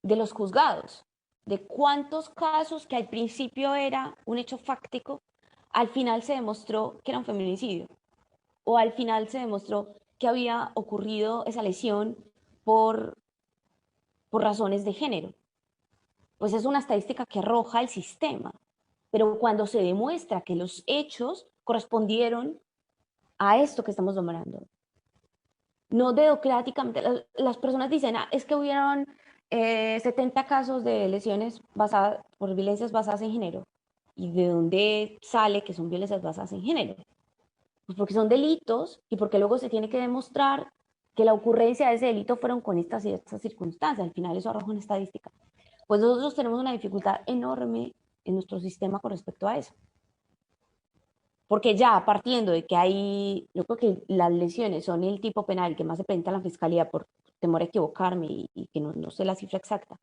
de los juzgados, de cuántos casos que al principio era un hecho fáctico, al final se demostró que era un feminicidio, o al final se demostró que había ocurrido esa lesión por, por razones de género. Pues es una estadística que arroja el sistema. Pero cuando se demuestra que los hechos correspondieron a esto que estamos nombrando, no democráticamente, las personas dicen, ah, es que hubieron 70 casos de lesiones basadas por violencias basadas en género. ¿Y de dónde sale que son violencias basadas en género? Pues porque son delitos y porque luego se tiene que demostrar que la ocurrencia de ese delito fueron con estas y estas circunstancias. Al final eso arroja una estadística. Pues nosotros tenemos una dificultad enorme en nuestro sistema con respecto a eso. Porque ya partiendo de que hay, yo creo que las lesiones son el tipo penal que más se presenta a la fiscalía por temor a equivocarme y que no sé la cifra exacta,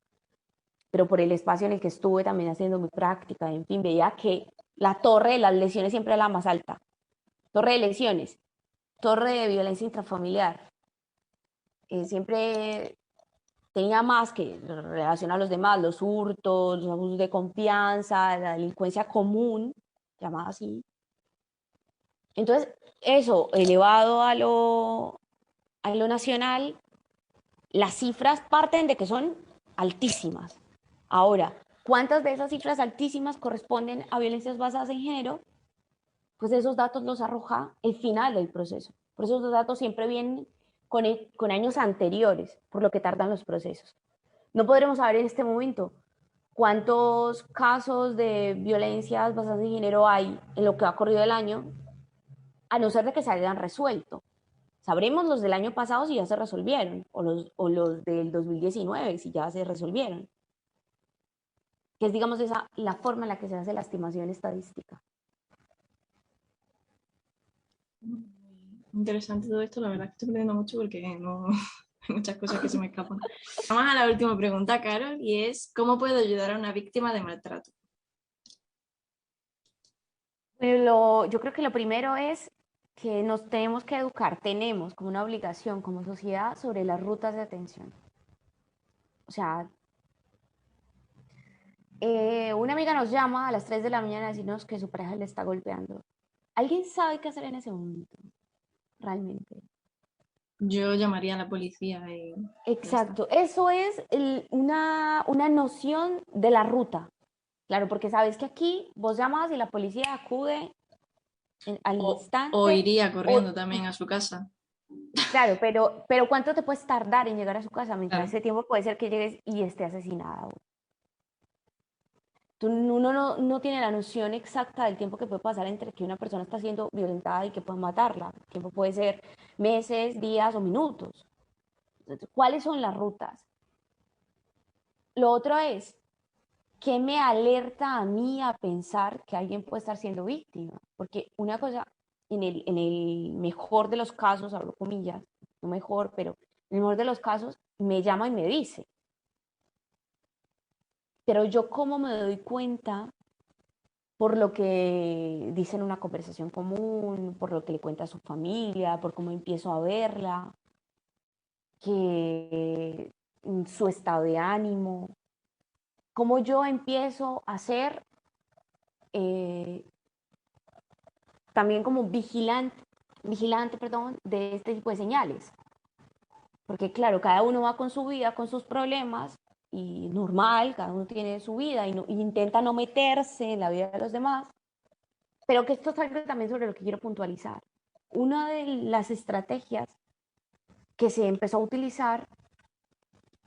pero por el espacio en el que estuve también haciendo mi práctica, en fin, veía que la torre de las lesiones siempre era la más alta. Torre de lesiones, torre de violencia intrafamiliar. Siempre tenía más que relación a los demás, los hurtos, los abusos de confianza, la delincuencia común, llamada así. Entonces, eso elevado a lo nacional, las cifras parten de que son altísimas. Ahora, ¿cuántas de esas cifras altísimas corresponden a violencias basadas en género? Pues esos datos los arroja el final del proceso. Por eso esos datos siempre vienen con años anteriores, por lo que tardan los procesos. No podremos saber en este momento cuántos casos de violencias basadas en género hay en lo que ha corrido el año, a no ser de que se hayan resuelto. Sabremos los del año pasado si ya se resolvieron, o los del 2019 si ya se resolvieron. Que es, digamos, la forma en la que se hace la estimación estadística. Interesante todo esto, la verdad es que estoy aprendiendo mucho porque no hay muchas cosas que se me escapan. Vamos a la última pregunta, Carol, y es ¿cómo puedo ayudar a una víctima de maltrato? Yo creo que lo primero es que nos tenemos que educar, tenemos como una obligación como sociedad sobre las rutas de atención. O sea, una amiga nos llama a las 3 de la mañana a decirnos que su pareja le está golpeando. ¿Alguien sabe qué hacer en ese momento? Realmente. Yo llamaría a la policía y ya está. Exacto, eso es una noción de la ruta. Claro, porque sabes que aquí vos llamas y la policía acude al O instante. iría O, corriendo también a su casa. claro, pero ¿cuánto te puedes tardar en llegar a su casa? Mientras Claro. ese tiempo puede ser que llegues y esté asesinada. Uno no tiene la noción exacta del tiempo que puede pasar entre que una persona está siendo violentada y que puede matarla. El tiempo puede ser meses, días o minutos. Entonces, ¿cuáles son las rutas? Lo otro es, ¿qué me alerta a mí a pensar que alguien puede estar siendo víctima? Porque una cosa, en el mejor de los casos, hablo comillas, no mejor, pero en el mejor de los casos, me llama y me dice. Pero yo cómo me doy cuenta por lo que dice en una conversación común, por lo que le cuenta a su familia, por cómo empiezo a verla, que su estado de ánimo, cómo yo empiezo a ser eh, también como vigilante, perdón, de este tipo de señales. Porque claro, cada uno va con su vida, con sus problemas, y normal, cada uno tiene su vida y intenta no meterse en la vida de los demás, pero que esto es algo también sobre lo que quiero puntualizar. Una de las estrategias que se empezó a utilizar,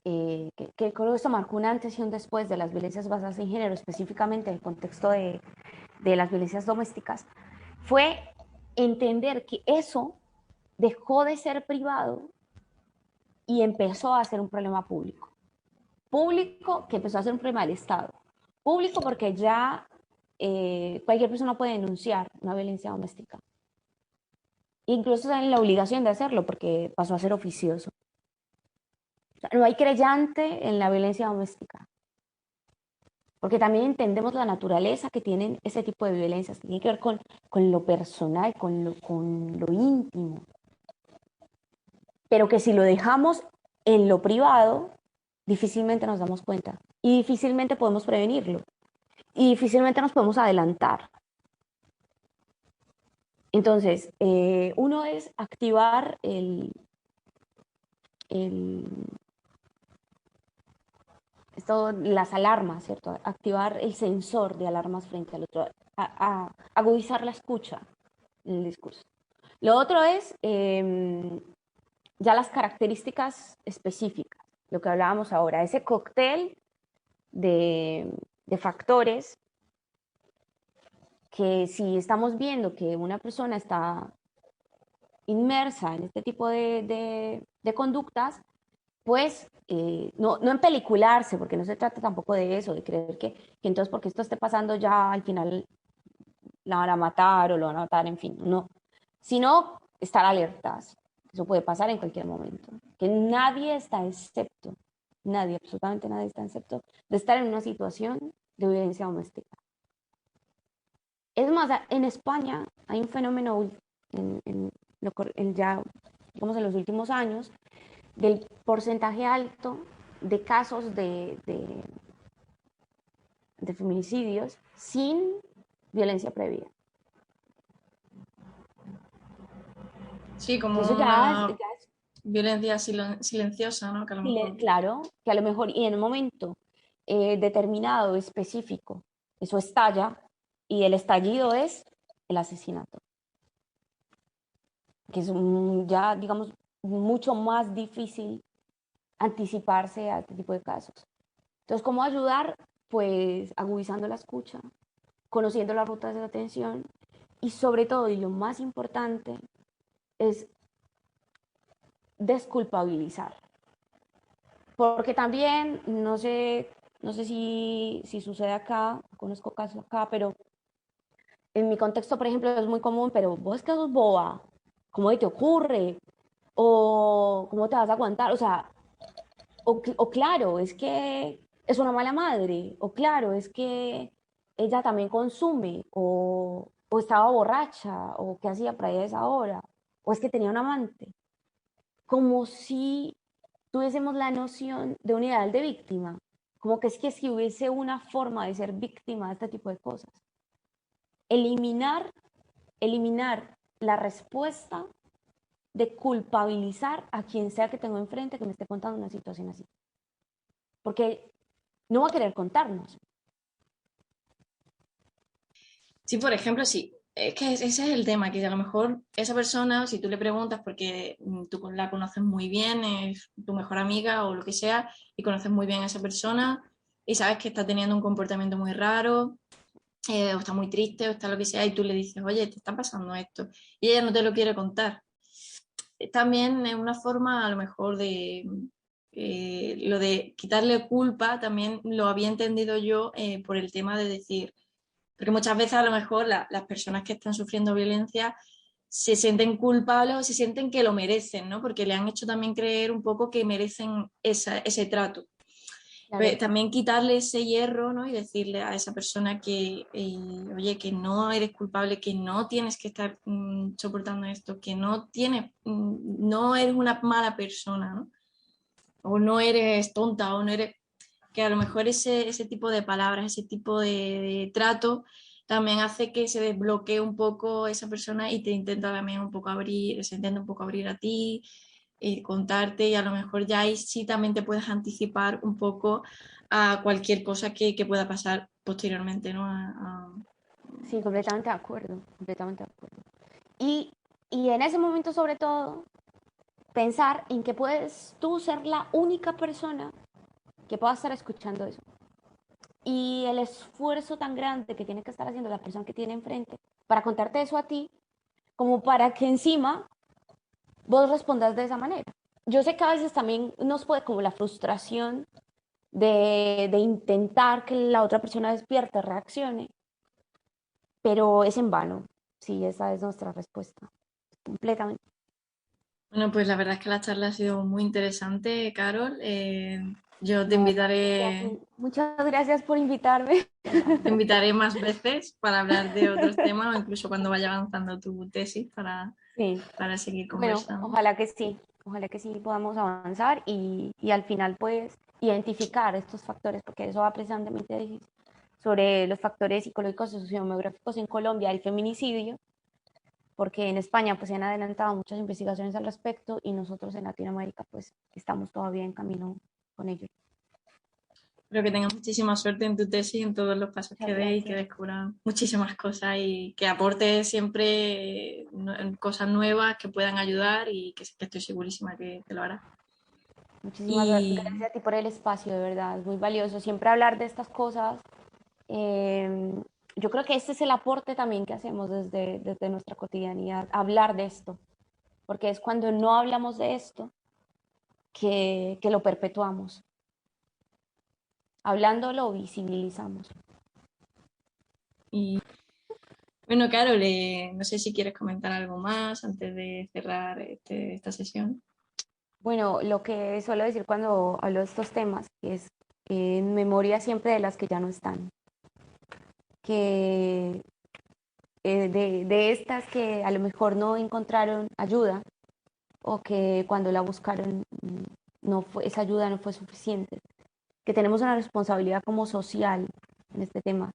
que creo que esto marcó un antes y un después de las violencias basadas en género, específicamente en el contexto de las violencias domésticas, fue entender que eso dejó de ser privado y empezó a ser un problema público. Público que empezó a ser un problema del Estado. Público porque ya cualquier persona puede denunciar una violencia doméstica. Incluso está en la obligación de hacerlo porque pasó a ser oficioso. O sea, no hay creyente en la violencia doméstica. Porque también entendemos la naturaleza que tienen ese tipo de violencias, que tiene que ver con lo personal, con lo íntimo. Pero que si lo dejamos en lo privado, difícilmente nos damos cuenta y difícilmente podemos prevenirlo y difícilmente nos podemos adelantar. Entonces, uno es activar las alarmas, ¿cierto? Activar el sensor de alarmas frente al otro, agudizar la escucha en el discurso. Lo otro es ya las características específicas, lo que hablábamos ahora, ese cóctel de factores que si estamos viendo que una persona está inmersa en este tipo de conductas, pues no empelicularse, porque no se trata tampoco de eso, de creer que entonces porque esto esté pasando ya al final la van a matar o lo van a matar, en fin, no, sino estar alertas. Eso puede pasar en cualquier momento. Que nadie está excepto, nadie, absolutamente nadie está excepto de estar en una situación de violencia doméstica. Es más, en España hay un fenómeno ya, digamos, en los últimos años, del porcentaje alto de casos de feminicidios sin violencia previa. Sí, como Eso una ya es violencia silenciosa, ¿no? Que a lo mejor... claro, que a lo mejor y en un momento determinado, específico, eso estalla y el estallido es el asesinato, que es ya, digamos, mucho más difícil anticiparse a este tipo de casos. Entonces, ¿cómo ayudar? Pues agudizando la escucha, conociendo las rutas de atención y sobre todo, y lo más importante, es desculpabilizar. Porque también, no sé si sucede acá, conozco casos acá, pero en mi contexto, por ejemplo, es muy común, pero vos que sos boba, ¿cómo te ocurre? O ¿cómo te vas a aguantar? O sea, o claro, es que es una mala madre, o claro, es que ella también consume, o estaba borracha, o qué hacía para ella a esa hora, o es que tenía un amante. Como si tuviésemos la noción de un ideal de víctima, como que es que si hubiese una forma de ser víctima de este tipo de cosas. Eliminar, eliminar la respuesta de culpabilizar a quien sea que tengo enfrente que me esté contando una situación así. Porque no va a querer contarnos. Sí, por ejemplo, sí. Es que ese es el tema, que a lo mejor esa persona, si tú le preguntas porque tú la conoces muy bien, es tu mejor amiga o lo que sea, y conoces muy bien a esa persona y sabes que está teniendo un comportamiento muy raro, o está muy triste, o está lo que sea, y tú le dices, oye, te está pasando esto, y ella no te lo quiere contar. También es una forma a lo mejor de lo de quitarle culpa, también lo había entendido yo por el tema de decir, porque muchas veces a lo mejor las personas que están sufriendo violencia se sienten culpables o se sienten que lo merecen, ¿no? Porque le han hecho también creer un poco que merecen ese trato. Claro, también quitarle ese hierro, ¿no? Y decirle a esa persona que, oye, que no eres culpable, que no tienes que estar soportando esto, que no tienes, no eres una mala persona, ¿no? O no eres tonta, o no eres, que a lo mejor ese tipo de palabras, ese tipo de trato también hace que se desbloquee un poco esa persona y te intenta también un poco abrir, se intenta un poco abrir a ti y contarte, y a lo mejor ya ahí sí también te puedes anticipar un poco a cualquier cosa que pueda pasar posteriormente, ¿no? sí, completamente de acuerdo, completamente de acuerdo. Y, y en ese momento, sobre todo, pensar en que puedes tú ser la única persona que pueda estar escuchando eso. Y el esfuerzo tan grande que tiene que estar haciendo la persona que tiene enfrente para contarte eso a ti, como para que encima vos respondas de esa manera. Yo sé que a veces también nos puede como la frustración de intentar que la otra persona despierte, reaccione, pero es en vano. Sí, esa es nuestra respuesta, completamente. Bueno, pues la verdad es que la charla ha sido muy interesante, Carol. Yo No, muchas gracias por invitarme. te invitaré más veces para hablar de otros temas, o incluso cuando vaya avanzando tu tesis Sí, para seguir bueno, conversando. ojalá que sí podamos avanzar y al final pues identificar estos factores, porque eso va precisamente sobre los factores psicológicos y sociodemográficos en Colombia, el feminicidio, porque en España pues se han adelantado muchas investigaciones al respecto y nosotros en Latinoamérica pues estamos todavía en camino con ello. Espero que tengas muchísima suerte en tu tesis, en todos los pasos que Muchas des, y que gracias. descubras muchísimas cosas y que aportes siempre cosas nuevas que puedan ayudar, y que estoy segurísima que lo harás. Muchísimas Y gracias a ti por el espacio, de verdad, es muy valioso siempre hablar de estas cosas. Eh, yo creo que este es el aporte también que hacemos desde nuestra cotidianidad, hablar de esto, porque es cuando no hablamos de esto que lo perpetuamos. Hablándolo, visibilizamos. bueno, Carol, no sé si quieres comentar algo más antes de cerrar esta sesión. Bueno, lo que suelo decir cuando hablo de estos temas es en memoria siempre de las que ya no están, que de estas que a lo mejor no encontraron ayuda o que cuando la buscaron no fue, esa ayuda no fue suficiente, que tenemos una responsabilidad como social en este tema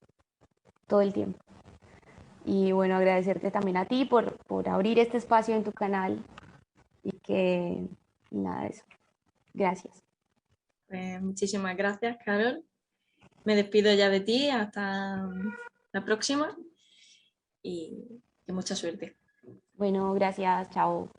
todo el tiempo. Y bueno, agradecerte también a ti por abrir este espacio en tu canal y que y nada de eso. Gracias. Muchísimas gracias, Carol. Me despido ya de ti, hasta la próxima, y mucha suerte. Bueno, gracias, chao.